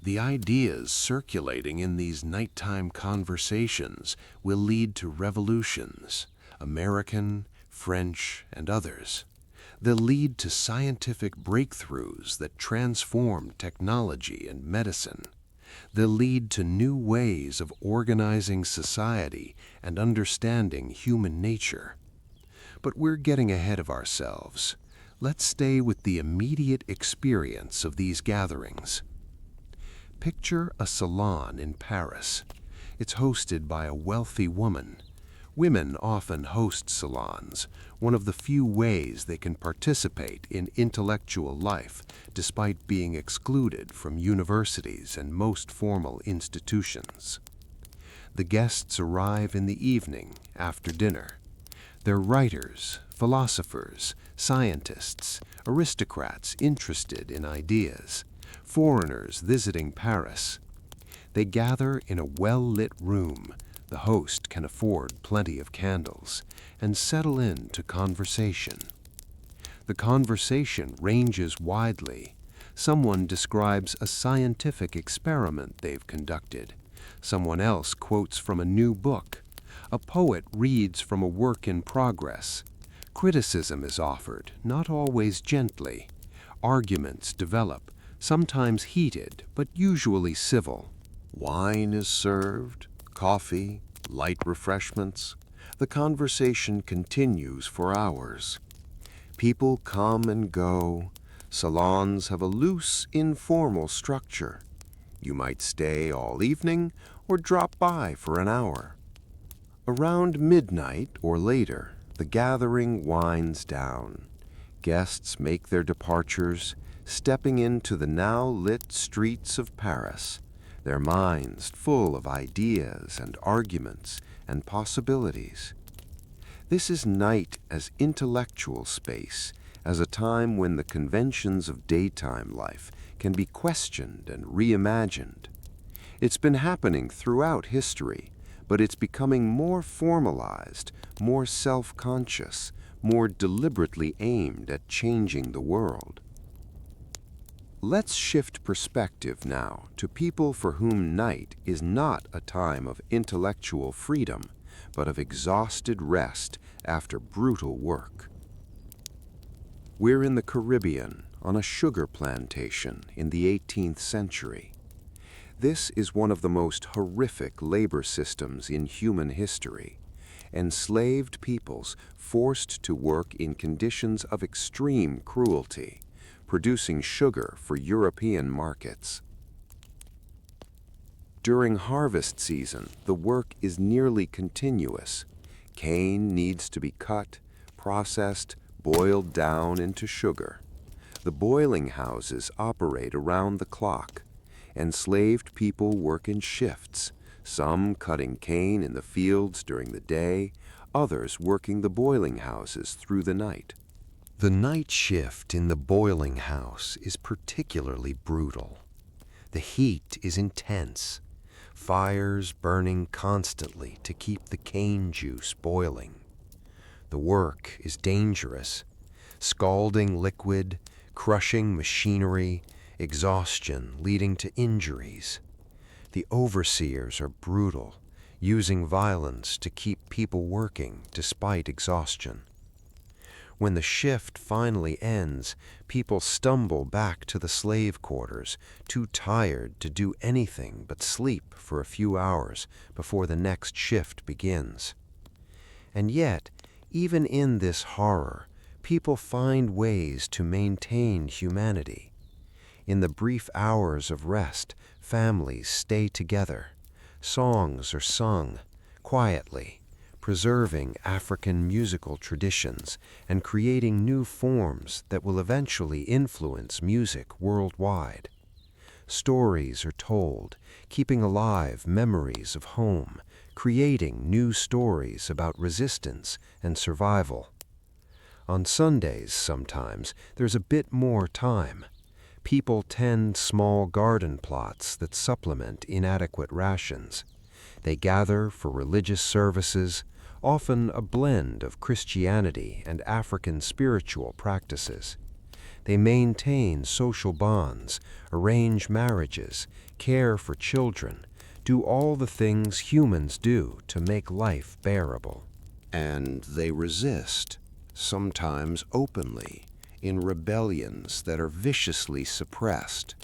The ideas circulating in these nighttime conversations will lead to revolutions, American, French, and others. They'll lead to scientific breakthroughs that transform technology and medicine. They'll lead to new ways of organizing society and understanding human nature. But we're getting ahead of ourselves. Let's stay with the immediate experience of these gatherings. Picture a salon in Paris. It's hosted by a wealthy woman. Women often host salons, one of the few ways they can participate in intellectual life despite being excluded from universities and most formal institutions. The guests arrive in the evening after dinner. They're writers, philosophers, scientists, aristocrats interested in ideas, foreigners visiting Paris. They gather in a well-lit room. The host can afford plenty of candles, and settle into conversation. The conversation ranges widely. Someone describes a scientific experiment they've conducted. Someone else quotes from a new book. A poet reads from a work in progress. Criticism is offered, not always gently. Arguments develop, sometimes heated, but usually civil. Wine is served, coffee, light refreshments. The conversation continues for hours. People come and go. Salons have a loose, informal structure. You might stay all evening or drop by for an hour. Around midnight or later, the gathering winds down. Guests make their departures, stepping into the now lit streets of Paris, their minds full of ideas and arguments and possibilities. This is night as intellectual space, as a time when the conventions of daytime life can be questioned and reimagined. It's been happening throughout history, but it's becoming more formalized, more self-conscious, more deliberately aimed at changing the world. Let's shift perspective now to people for whom night is not a time of intellectual freedom, but of exhausted rest after brutal work. We're in the Caribbean, on a sugar plantation in the 18th century. This is one of the most horrific labor systems in human history. Enslaved peoples forced to work in conditions of extreme cruelty, producing sugar for European markets. During harvest season, the work is nearly continuous. Cane needs to be cut, processed, boiled down into sugar. The boiling houses operate around the clock. Enslaved people work in shifts, some cutting cane in the fields during the day, others working the boiling houses through the night. The night shift in the boiling house is particularly brutal. The heat is intense, fires burning constantly to keep the cane juice boiling. The work is dangerous, scalding liquid, crushing machinery, exhaustion leading to injuries. The overseers are brutal, using violence to keep people working despite exhaustion. When the shift finally ends, people stumble back to the slave quarters, too tired to do anything but sleep for a few hours before the next shift begins. And yet, even in this horror, people find ways to maintain humanity. In the brief hours of rest, families stay together. Songs are sung, quietly, preserving African musical traditions and creating new forms that will eventually influence music worldwide. Stories are told, keeping alive memories of home, creating new stories about resistance and survival. On Sundays, sometimes, there's a bit more time. People tend small garden plots that supplement inadequate rations. They gather for religious services, often a blend of Christianity and African spiritual practices. They maintain social bonds, arrange marriages, care for children, do all the things humans do to make life bearable. And they resist, sometimes openly, in rebellions that are viciously suppressed,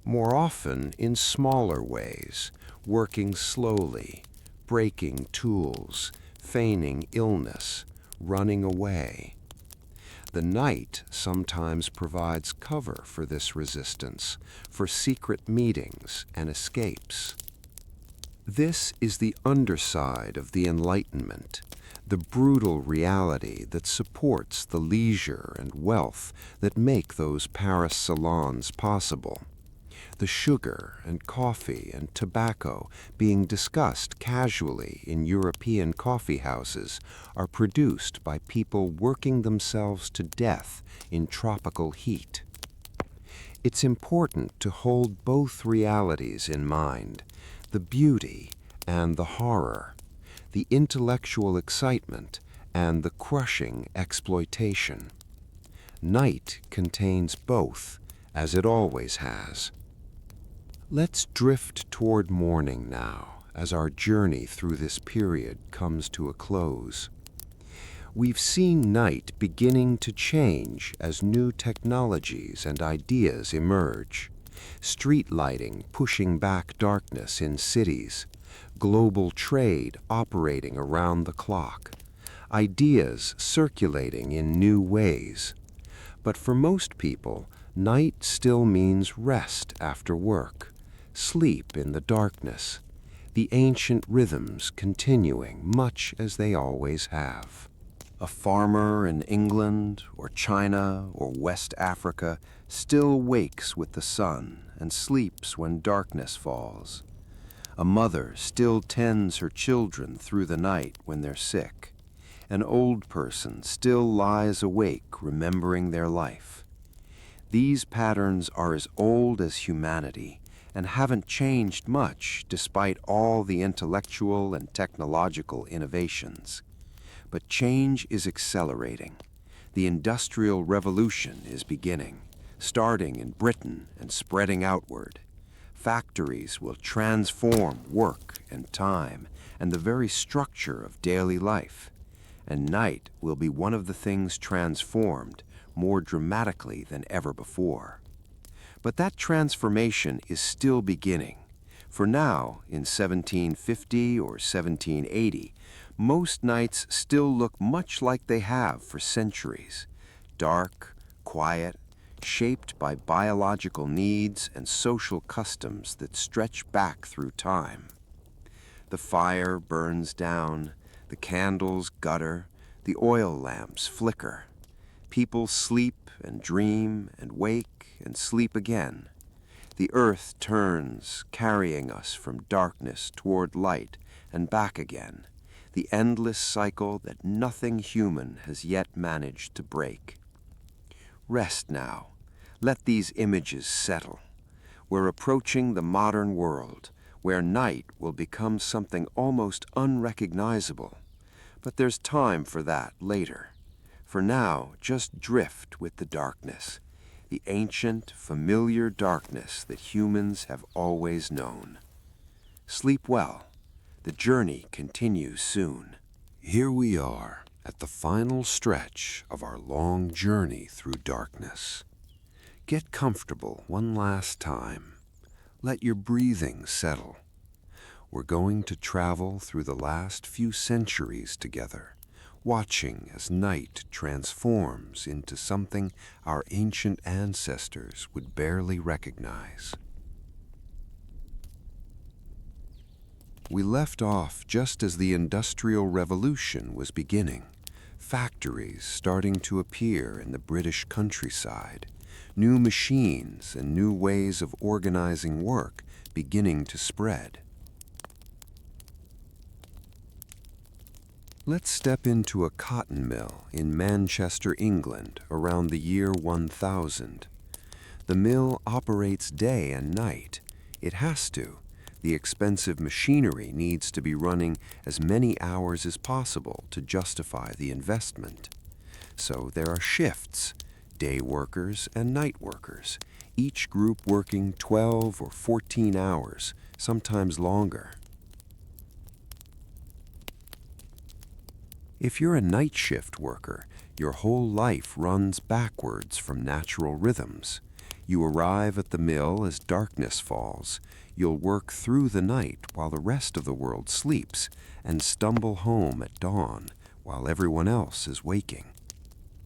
more often in smaller ways, working slowly, breaking tools, feigning illness, running away. The night sometimes provides cover for this resistance, for secret meetings and escapes. This is the underside of the Enlightenment, the brutal reality that supports the leisure and wealth that make those Paris salons possible. The sugar and coffee and tobacco being discussed casually in European coffee houses are produced by people working themselves to death in tropical heat. It's important to hold both realities in mind, the beauty and the horror, the intellectual excitement and the crushing exploitation. Night contains both, as it always has. Let's drift toward morning now, as our journey through this period comes to a close. We've seen night beginning to change as new technologies and ideas emerge. Street lighting pushing back darkness in cities, global trade operating around the clock, ideas circulating in new ways. But for most people, night still means rest after work, sleep in the darkness, the ancient rhythms continuing much as they always have. A farmer in England or China or West Africa still wakes with the sun and sleeps when darkness falls. A mother still tends her children through the night when they're sick. An old person still lies awake remembering their life. These patterns are as old as humanity and haven't changed much despite all the intellectual and technological innovations. But change is accelerating. The Industrial Revolution is beginning, starting in Britain and spreading outward. Factories will transform work and time and the very structure of daily life. And night will be one of the things transformed more dramatically than ever before. But that transformation is still beginning. For now, in 1750 or 1780, most nights still look much like they have for centuries. Dark, quiet, shaped by biological needs and social customs that stretch back through time. The fire burns down, the candles gutter, the oil lamps flicker. People sleep and dream and wake and sleep again. The earth turns, carrying us from darkness toward light and back again, the endless cycle that nothing human has yet managed to break. Rest now. Let these images settle. We're approaching the modern world, where night will become something almost unrecognizable. But there's time for that later. For now, just drift with the darkness, the ancient, familiar darkness that humans have always known. Sleep well. The journey continues soon. Here we are at the final stretch of our long journey through darkness. Get comfortable one last time. Let your breathing settle. We're going to travel through the last few centuries together, watching as night transforms into something our ancient ancestors would barely recognize. We left off just as the Industrial Revolution was beginning, factories starting to appear in the British countryside, new machines and new ways of organizing work beginning to spread. Let's step into a cotton mill in Manchester, England, around the year 1000. The mill operates day and night. It has to. The expensive machinery needs to be running as many hours as possible to justify the investment. So there are shifts, day workers and night workers, each group working 12 or 14 hours, sometimes longer. If you're a night shift worker, your whole life runs backwards from natural rhythms. You arrive at the mill as darkness falls. You'll work through the night while the rest of the world sleeps and stumble home at dawn while everyone else is waking.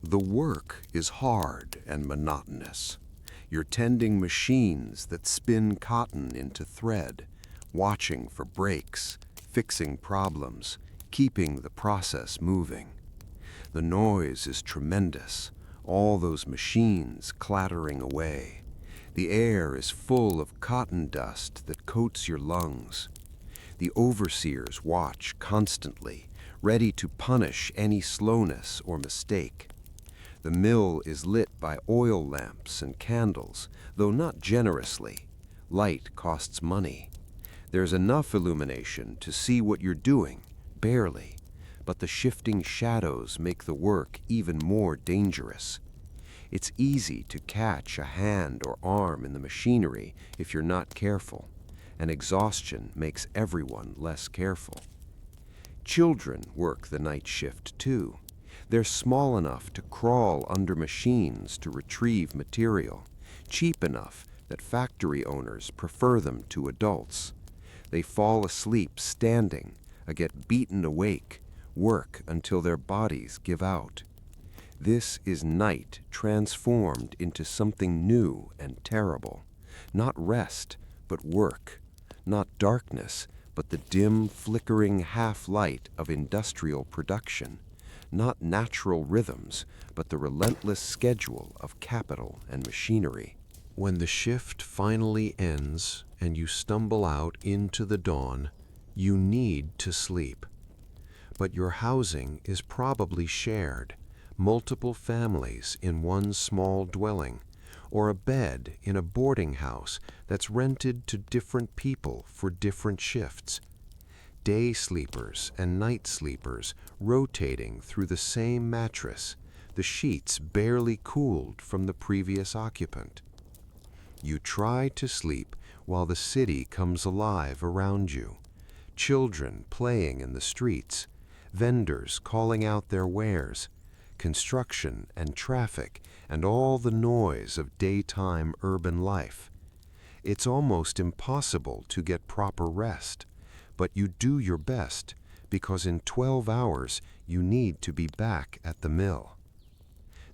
The work is hard and monotonous. You're tending machines that spin cotton into thread, watching for breaks, fixing problems, keeping the process moving. The noise is tremendous, all those machines clattering away. The air is full of cotton dust that coats your lungs. The overseers watch constantly, ready to punish any slowness or mistake. The mill is lit by oil lamps and candles, though not generously. Light costs money. There's enough illumination to see what you're doing, barely, but the shifting shadows make the work even more dangerous. It's easy to catch a hand or arm in the machinery if you're not careful, and exhaustion makes everyone less careful. Children work the night shift too. They're small enough to crawl under machines to retrieve material, cheap enough that factory owners prefer them to adults. They fall asleep standing, get beaten awake, work until their bodies give out. This is night transformed into something new and terrible. Not rest, but work. Not darkness, but the dim, flickering half-light of industrial production. Not natural rhythms, but the relentless schedule of capital and machinery. When the shift finally ends and you stumble out into the dawn, you need to sleep. But your housing is probably shared, multiple families in one small dwelling, or a bed in a boarding house that's rented to different people for different shifts. Day sleepers and night sleepers rotating through the same mattress, the sheets barely cooled from the previous occupant. You try to sleep while the city comes alive around you. Children playing in the streets, vendors calling out their wares, construction and traffic and all the noise of daytime urban life. It's almost impossible to get proper rest, but you do your best because in 12 hours you need to be back at the mill.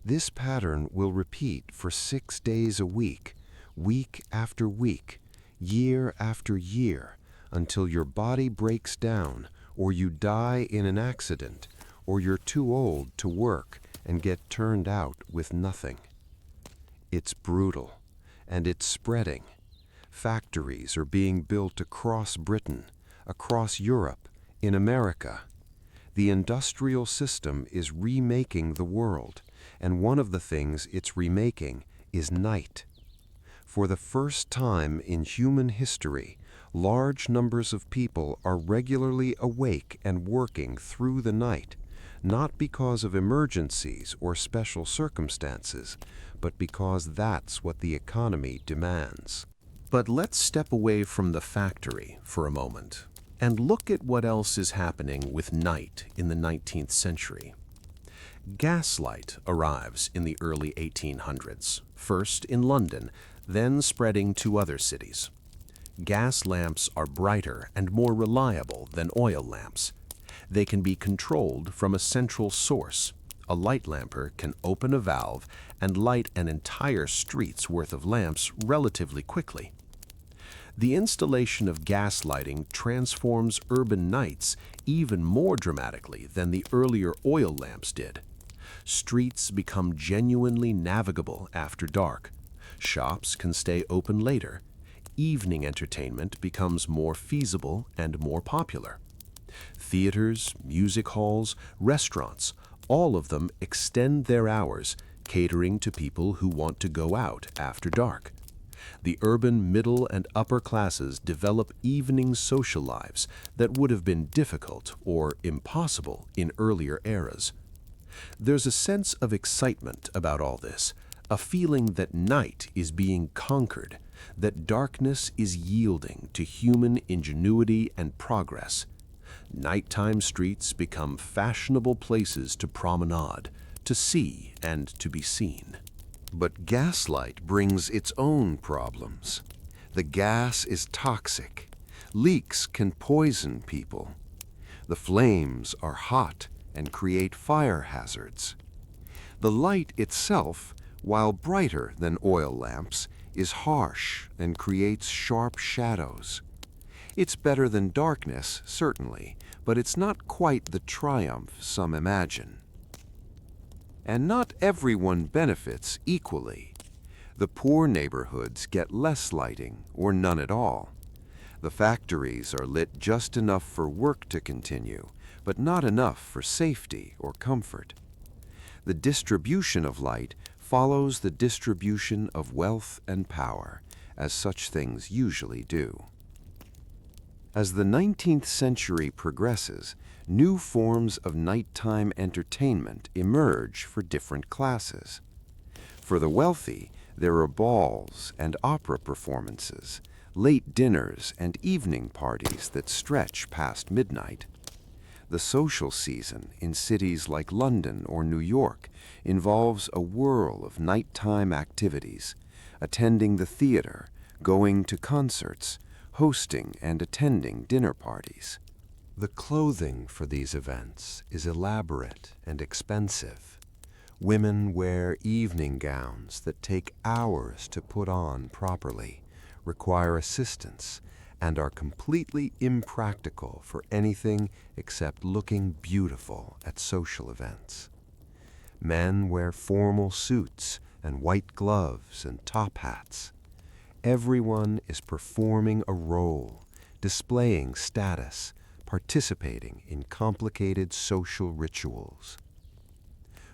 This pattern will repeat for 6 days a week, week after week, year after year, until your body breaks down, or you die in an accident, or you're too old to work and get turned out with nothing. It's brutal, and it's spreading. Factories are being built across Britain, across Europe, in America. The industrial system is remaking the world, and one of the things it's remaking is night. For the first time in human history, large numbers of people are regularly awake and working through the night, not because of emergencies or special circumstances, but because that's what the economy demands. But let's step away from the factory for a moment and look at what else is happening with night in the 19th century. Gaslight arrives in the early 1800s, first in London, then spreading to other cities. Gas lamps are brighter and more reliable than oil lamps. They can be controlled from a central source. A light lamper can open a valve and light an entire street's worth of lamps relatively quickly. The installation of gas lighting transforms urban nights even more dramatically than the earlier oil lamps did. Streets become genuinely navigable after dark. Shops can stay open later. Evening entertainment becomes more feasible and more popular. Theaters, music halls, restaurants, all of them extend their hours, catering to people who want to go out after dark. The urban middle and upper classes develop evening social lives that would have been difficult or impossible in earlier eras. There's a sense of excitement about all this, a feeling that night is being conquered, that darkness is yielding to human ingenuity and progress. Nighttime streets become fashionable places to promenade, to see and to be seen. But gaslight brings its own problems. The gas is toxic. Leaks can poison people. The flames are hot and create fire hazards. The light itself, while brighter than oil lamps, is harsh and creates sharp shadows. It's better than darkness, certainly, but it's not quite the triumph some imagine. And not everyone benefits equally. The poor neighborhoods get less lighting or none at all. The factories are lit just enough for work to continue, but not enough for safety or comfort. The distribution of light follows the distribution of wealth and power, as such things usually do. As the 19th century progresses, new forms of nighttime entertainment emerge for different classes. For the wealthy, there are balls and opera performances, late dinners and evening parties that stretch past midnight. The social season in cities like London or New York involves a whirl of nighttime activities, attending the theater, going to concerts, hosting and attending dinner parties. The clothing for these events is elaborate and expensive. Women wear evening gowns that take hours to put on properly, require assistance, and are completely impractical for anything except looking beautiful at social events. Men wear formal suits and white gloves and top hats. Everyone is performing a role, displaying status, participating in complicated social rituals.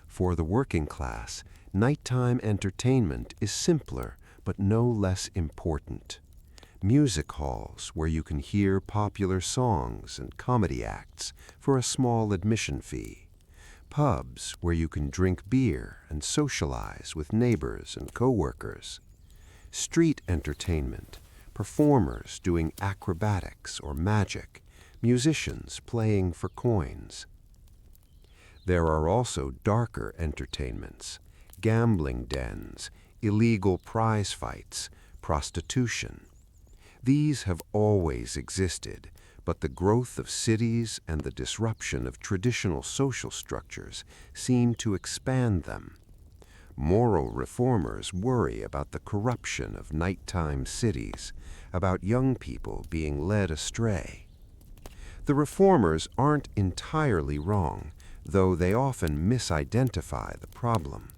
For the working class, nighttime entertainment is simpler but no less important. Music halls where you can hear popular songs and comedy acts for a small admission fee. Pubs where you can drink beer and socialize with neighbors and coworkers. Street entertainment, performers doing acrobatics or magic, musicians playing for coins. There are also darker entertainments, gambling dens, illegal prize fights, prostitution. These have always existed, but the growth of cities and the disruption of traditional social structures seem to expand them. Moral reformers worry about the corruption of nighttime cities, about young people being led astray. The reformers aren't entirely wrong, though they often misidentify the problem.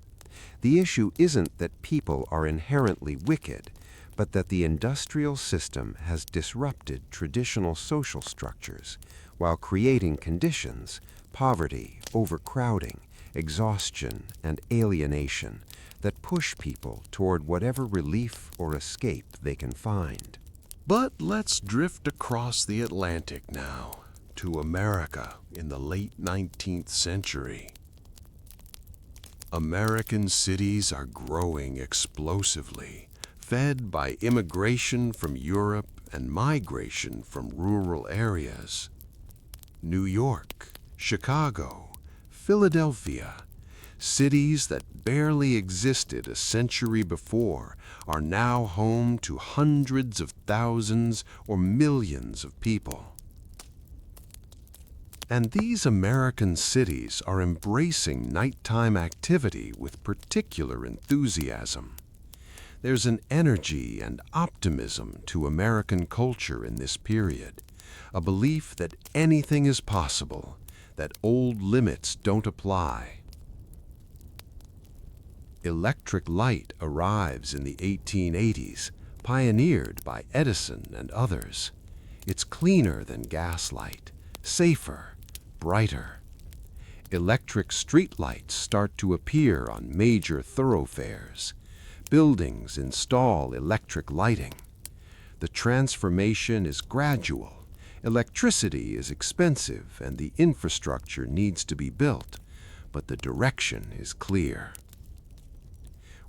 The issue isn't that people are inherently wicked, but that the industrial system has disrupted traditional social structures while creating conditions, poverty, overcrowding, exhaustion, and alienation that push people toward whatever relief or escape they can find. But let's drift across the Atlantic now, to America in the late 19th century. American cities are growing explosively, fed by immigration from Europe and migration from rural areas. New York, Chicago, Philadelphia, cities that barely existed a century before are now home to hundreds of thousands or millions of people. And these American cities are embracing nighttime activity with particular enthusiasm. There's an energy and optimism to American culture in this period, a belief that anything is possible, that old limits don't apply. Electric light arrives in the 1880s, pioneered by Edison and others. It's cleaner than gaslight, safer, brighter. Electric streetlights start to appear on major thoroughfares. Buildings install electric lighting. The transformation is gradual. Electricity is expensive and the infrastructure needs to be built, but the direction is clear.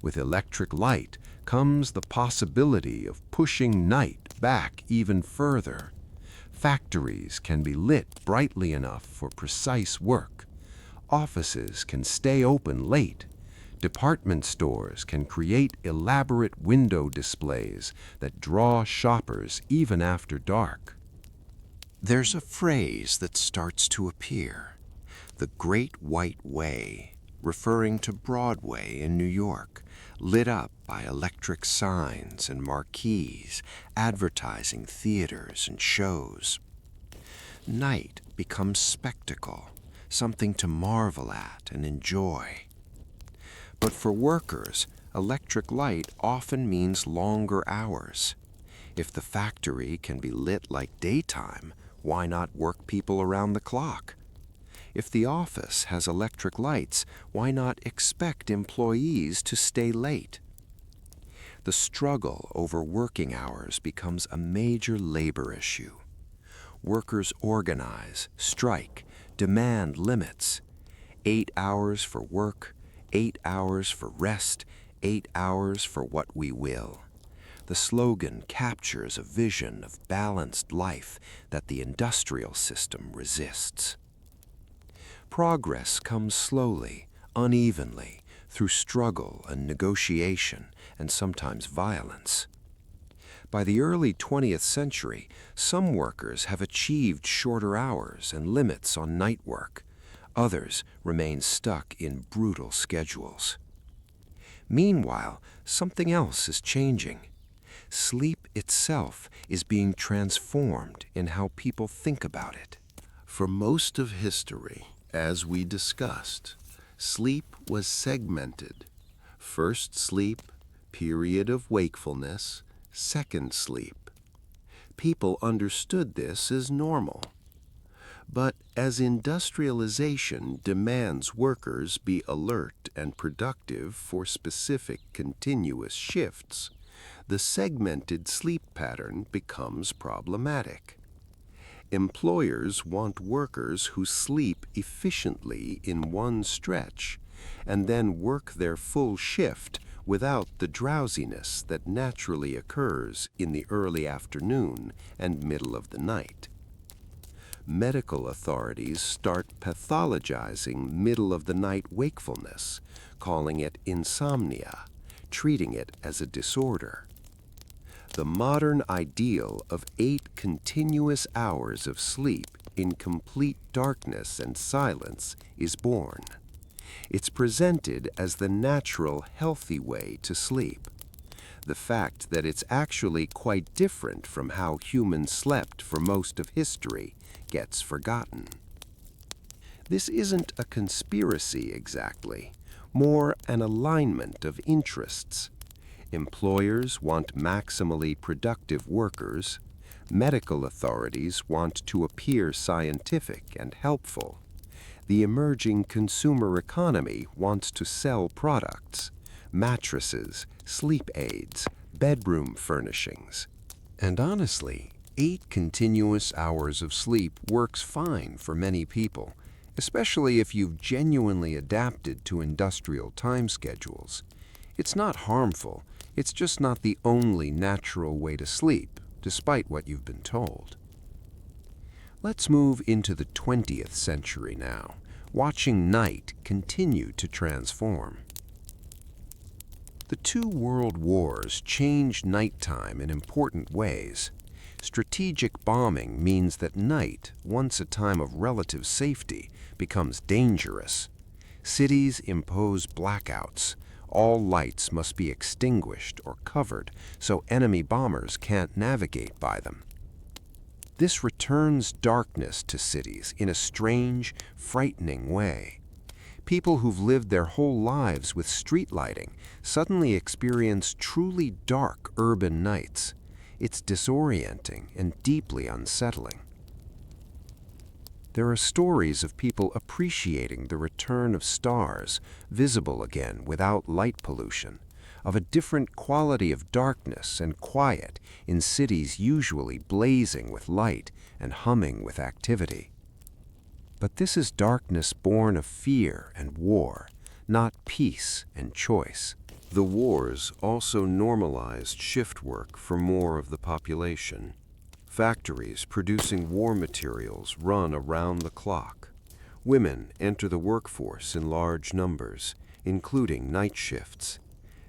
With electric light comes the possibility of pushing night back even further. Factories can be lit brightly enough for precise work. Offices can stay open late. Department stores can create elaborate window displays that draw shoppers even after dark. There's a phrase that starts to appear, the Great White Way, referring to Broadway in New York, lit up by electric signs and marquees advertising theaters and shows. Night becomes spectacle, something to marvel at and enjoy. But for workers, electric light often means longer hours. If the factory can be lit like daytime, why not work people around the clock? If the office has electric lights, why not expect employees to stay late? The struggle over working hours becomes a major labor issue. Workers organize, strike, demand limits. 8 hours for work, 8 hours for rest, 8 hours for what we will. The slogan captures a vision of balanced life that the industrial system resists. Progress comes slowly, unevenly, through struggle and negotiation, and sometimes violence. By the early 20th century, some workers have achieved shorter hours and limits on night work. Others remain stuck in brutal schedules. Meanwhile, something else is changing. Sleep itself is being transformed in how people think about it. For most of history, as we discussed, sleep was segmented. First sleep, period of wakefulness, second sleep. People understood this as normal. But as industrialization demands workers be alert and productive for specific continuous shifts, the segmented sleep pattern becomes problematic. Employers want workers who sleep efficiently in one stretch and then work their full shift without the drowsiness that naturally occurs in the early afternoon and middle of the night. Medical authorities start pathologizing middle-of-the-night wakefulness, calling it insomnia, treating it as a disorder. The modern ideal of 8 continuous hours of sleep in complete darkness and silence is born. It's presented as the natural, healthy way to sleep. The fact that it's actually quite different from how humans slept for most of history gets forgotten. This isn't a conspiracy exactly, more an alignment of interests. Employers want maximally productive workers. Medical authorities want to appear scientific and helpful. The emerging consumer economy wants to sell products, mattresses, sleep aids, bedroom furnishings. And honestly, 8 continuous hours of sleep works fine for many people, especially if you've genuinely adapted to industrial time schedules. It's not harmful, it's just not the only natural way to sleep, despite what you've been told. Let's move into the 20th century now, watching night continue to transform. The 2 world wars changed nighttime in important ways. Strategic bombing means that night, once a time of relative safety, becomes dangerous. Cities impose blackouts. All lights must be extinguished or covered so enemy bombers can't navigate by them. This returns darkness to cities in a strange, frightening way. People who've lived their whole lives with street lighting suddenly experience truly dark urban nights. It's disorienting and deeply unsettling. There are stories of people appreciating the return of stars, visible again without light pollution, of a different quality of darkness and quiet in cities usually blazing with light and humming with activity. But this is darkness born of fear and war, not peace and choice. The wars also normalized shift work for more of the population. Factories producing war materials run around the clock. Women enter the workforce in large numbers, including night shifts.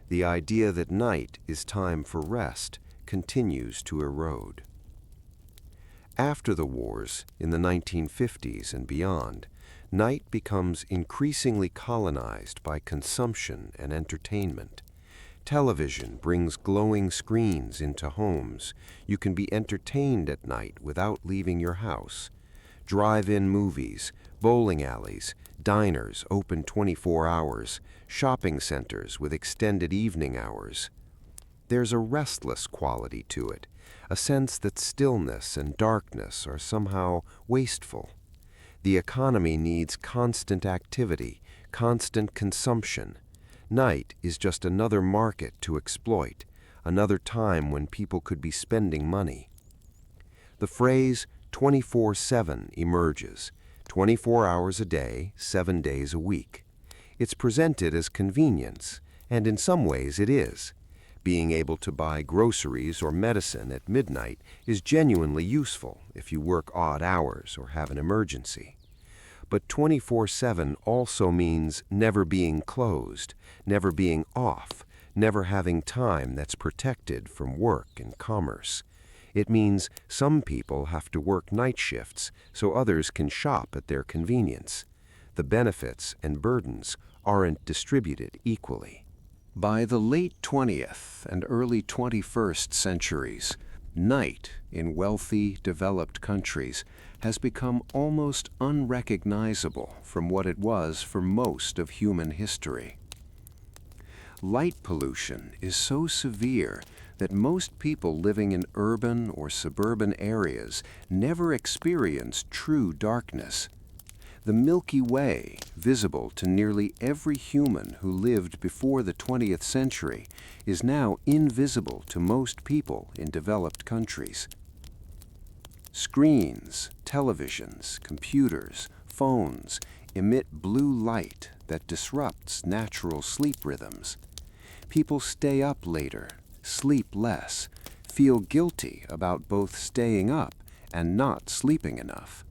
The idea that night is time for rest continues to erode. After the wars, in the 1950s and beyond, night becomes increasingly colonized by consumption and entertainment. Television brings glowing screens into homes. You can be entertained at night without leaving your house. Drive-in movies, bowling alleys, diners open 24 hours, shopping centers with extended evening hours. There's a restless quality to it, a sense that stillness and darkness are somehow wasteful. The economy needs constant activity, constant consumption. Night is just another market to exploit, another time when people could be spending money. The phrase 24/7 emerges, 24 hours a day, 7 days a week. It's presented as convenience, and in some ways it is. Being able to buy groceries or medicine at midnight is genuinely useful if you work odd hours or have an emergency. But 24/7 also means never being closed, never being off, never having time that's protected from work and commerce. It means some people have to work night shifts so others can shop at their convenience. The benefits and burdens aren't distributed equally. By the late 20th and early 21st centuries, night in wealthy, developed countries has become almost unrecognizable from what it was for most of human history. Light pollution is so severe that most people living in urban or suburban areas never experience true darkness. The Milky Way, visible to nearly every human who lived before the 20th century, is now invisible to most people in developed countries. Screens, televisions, computers, phones emit blue light that disrupts natural sleep rhythms. People stay up later, sleep less, feel guilty about both staying up and not sleeping enough.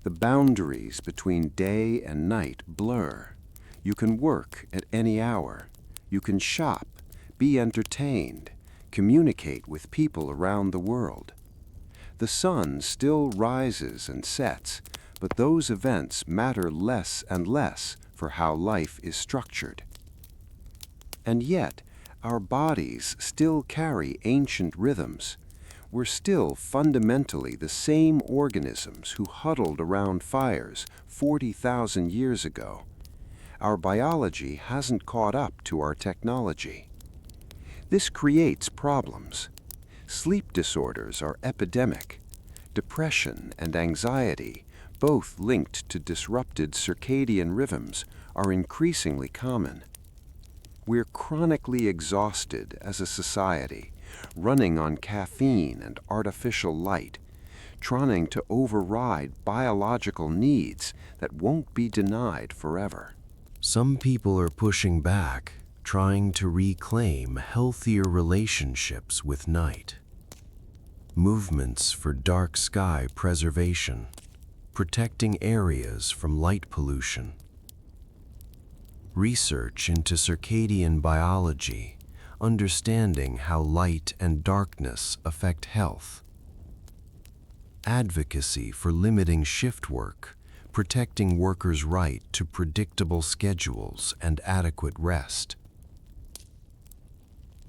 The boundaries between day and night blur. You can work at any hour. You can shop, be entertained, communicate with people around the world. The sun still rises and sets, but those events matter less and less for how life is structured. And yet, our bodies still carry ancient rhythms. We're still fundamentally the same organisms who huddled around fires 40,000 years ago. Our biology hasn't caught up to our technology. This creates problems. Sleep disorders are epidemic. Depression and anxiety, both linked to disrupted circadian rhythms, are increasingly common. We're chronically exhausted as a society, running on caffeine and artificial light, trying to override biological needs that won't be denied forever. Some people are pushing back, trying to reclaim healthier relationships with night. Movements for dark sky preservation, protecting areas from light pollution. Research into circadian biology, understanding how light and darkness affect health. Advocacy for limiting shift work, protecting workers' right to predictable schedules and adequate rest.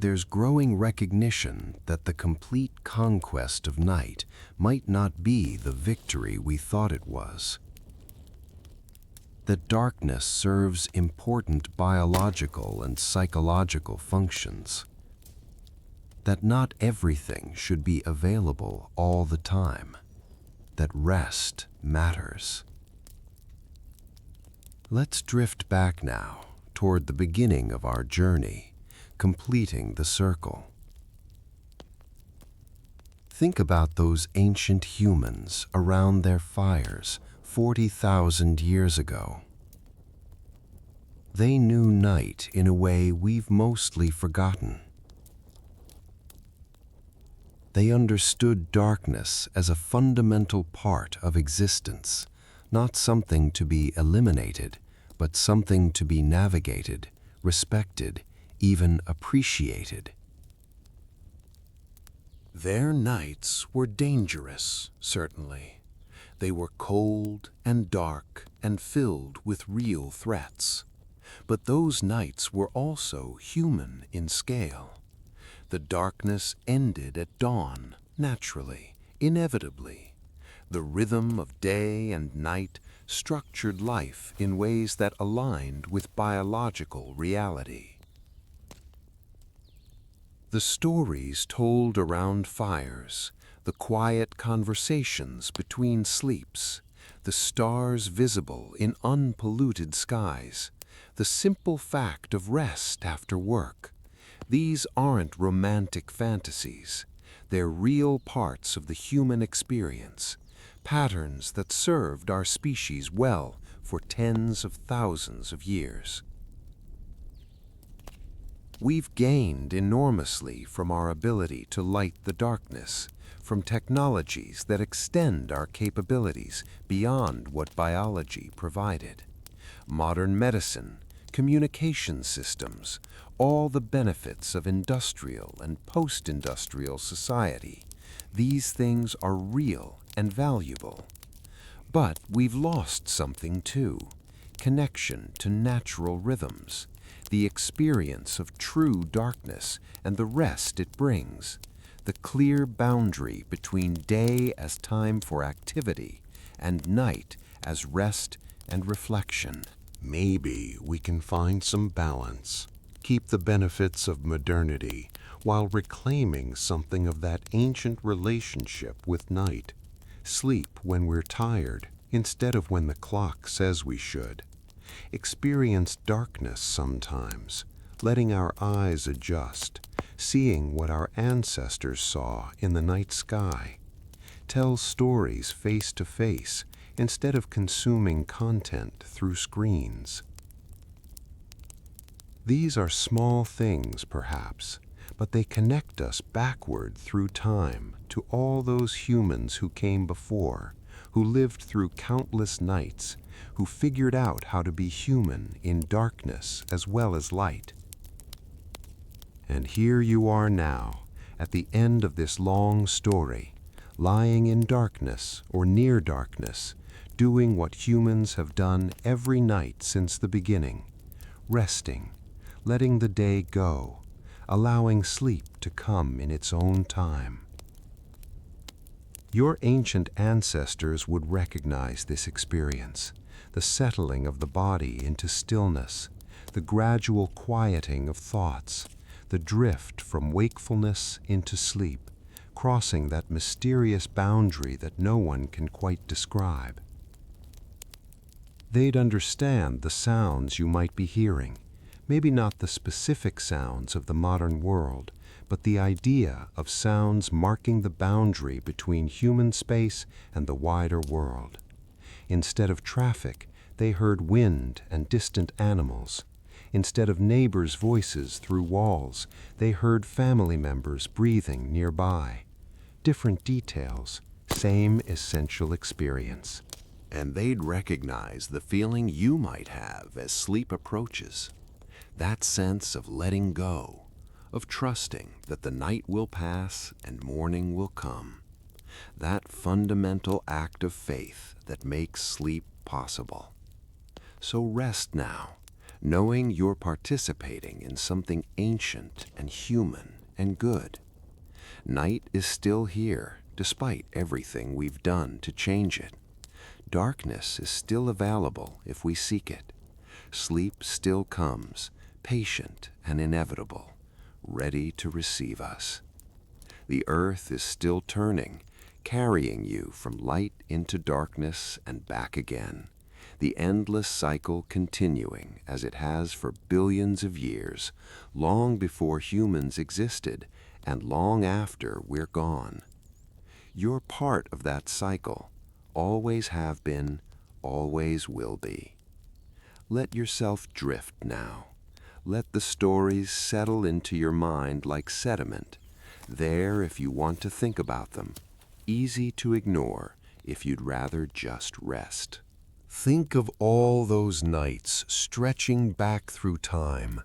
There's growing recognition that the complete conquest of night might not be the victory we thought it was. That darkness serves important biological and psychological functions. That not everything should be available all the time. that rest matters. Let's drift back now toward the beginning of our journey, completing the circle. Think about those ancient humans around their fires 40,000 years ago. They knew night in a way we've mostly forgotten. They understood darkness as a fundamental part of existence, not something to be eliminated, but something to be navigated, respected, even appreciated. Their nights were dangerous, certainly. They were cold and dark and filled with real threats. But those nights were also human in scale. The darkness ended at dawn, naturally, inevitably. The rhythm of day and night structured life in ways that aligned with biological reality. The stories told around fires, the quiet conversations between sleeps, the stars visible in unpolluted skies, the simple fact of rest after work. These aren't romantic fantasies. They're real parts of the human experience, patterns that served our species well for tens of thousands of years. We've gained enormously from our ability to light the darkness, from technologies that extend our capabilities beyond what biology provided. Modern medicine, communication systems, all the benefits of industrial and post-industrial society. These things are real and valuable. But we've lost something too: connection to natural rhythms, the experience of true darkness and the rest it brings, the clear boundary between day as time for activity and night as rest and reflection. Maybe we can find some balance, keep the benefits of modernity while reclaiming something of that ancient relationship with night. Sleep when we're tired instead of when the clock says we should. Experience darkness sometimes, letting our eyes adjust, seeing what our ancestors saw in the night sky. Tell stories face to face instead of consuming content through screens. These are small things, perhaps, but they connect us backward through time to all those humans who came before, who lived through countless nights, who figured out how to be human in darkness as well as light. And here you are now, at the end of this long story, lying in darkness or near darkness, doing what humans have done every night since the beginning, resting, letting the day go, allowing sleep to come in its own time. Your ancient ancestors would recognize this experience, the settling of the body into stillness, the gradual quieting of thoughts, the drift from wakefulness into sleep, crossing that mysterious boundary that no one can quite describe. They'd understand the sounds you might be hearing, maybe not the specific sounds of the modern world, but the idea of sounds marking the boundary between human space and the wider world. Instead of traffic, they heard wind and distant animals. Instead of neighbors' voices through walls, they heard family members breathing nearby. Different details, same essential experience. And they'd recognize the feeling you might have as sleep approaches. That sense of letting go, of trusting that the night will pass and morning will come. That fundamental act of faith that makes sleep possible. So rest now, knowing you're participating in something ancient and human and good. Night is still here, despite everything we've done to change it. Darkness is still available if we seek it. Sleep still comes, patient and inevitable, ready to receive us. The earth is still turning, carrying you from light into darkness and back again, the endless cycle continuing as it has for billions of years, long before humans existed and long after we're gone. You're part of that cycle, always have been, always will be. Let yourself drift now. Let the stories settle into your mind like sediment, there if you want to think about them, easy to ignore if you'd rather just rest. Think of all those nights stretching back through time,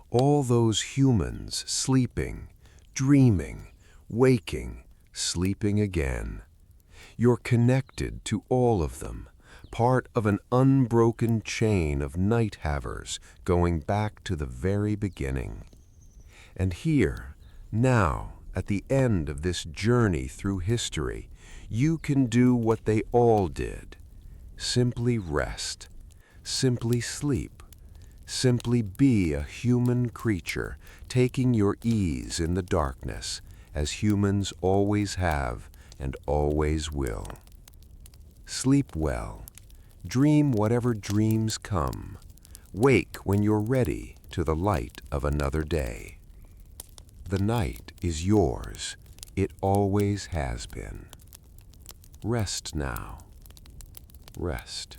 all those humans sleeping, dreaming, waking, sleeping again. You're connected to all of them, part of an unbroken chain of night havers going back to the very beginning. And here, now, at the end of this journey through history, you can do what they all did. Simply rest, simply sleep, simply be a human creature, taking your ease in the darkness, as humans always have and always will. Sleep well, dream whatever dreams come, wake when you're ready to the light of another day. The night is yours, it always has been. Rest now. Rest.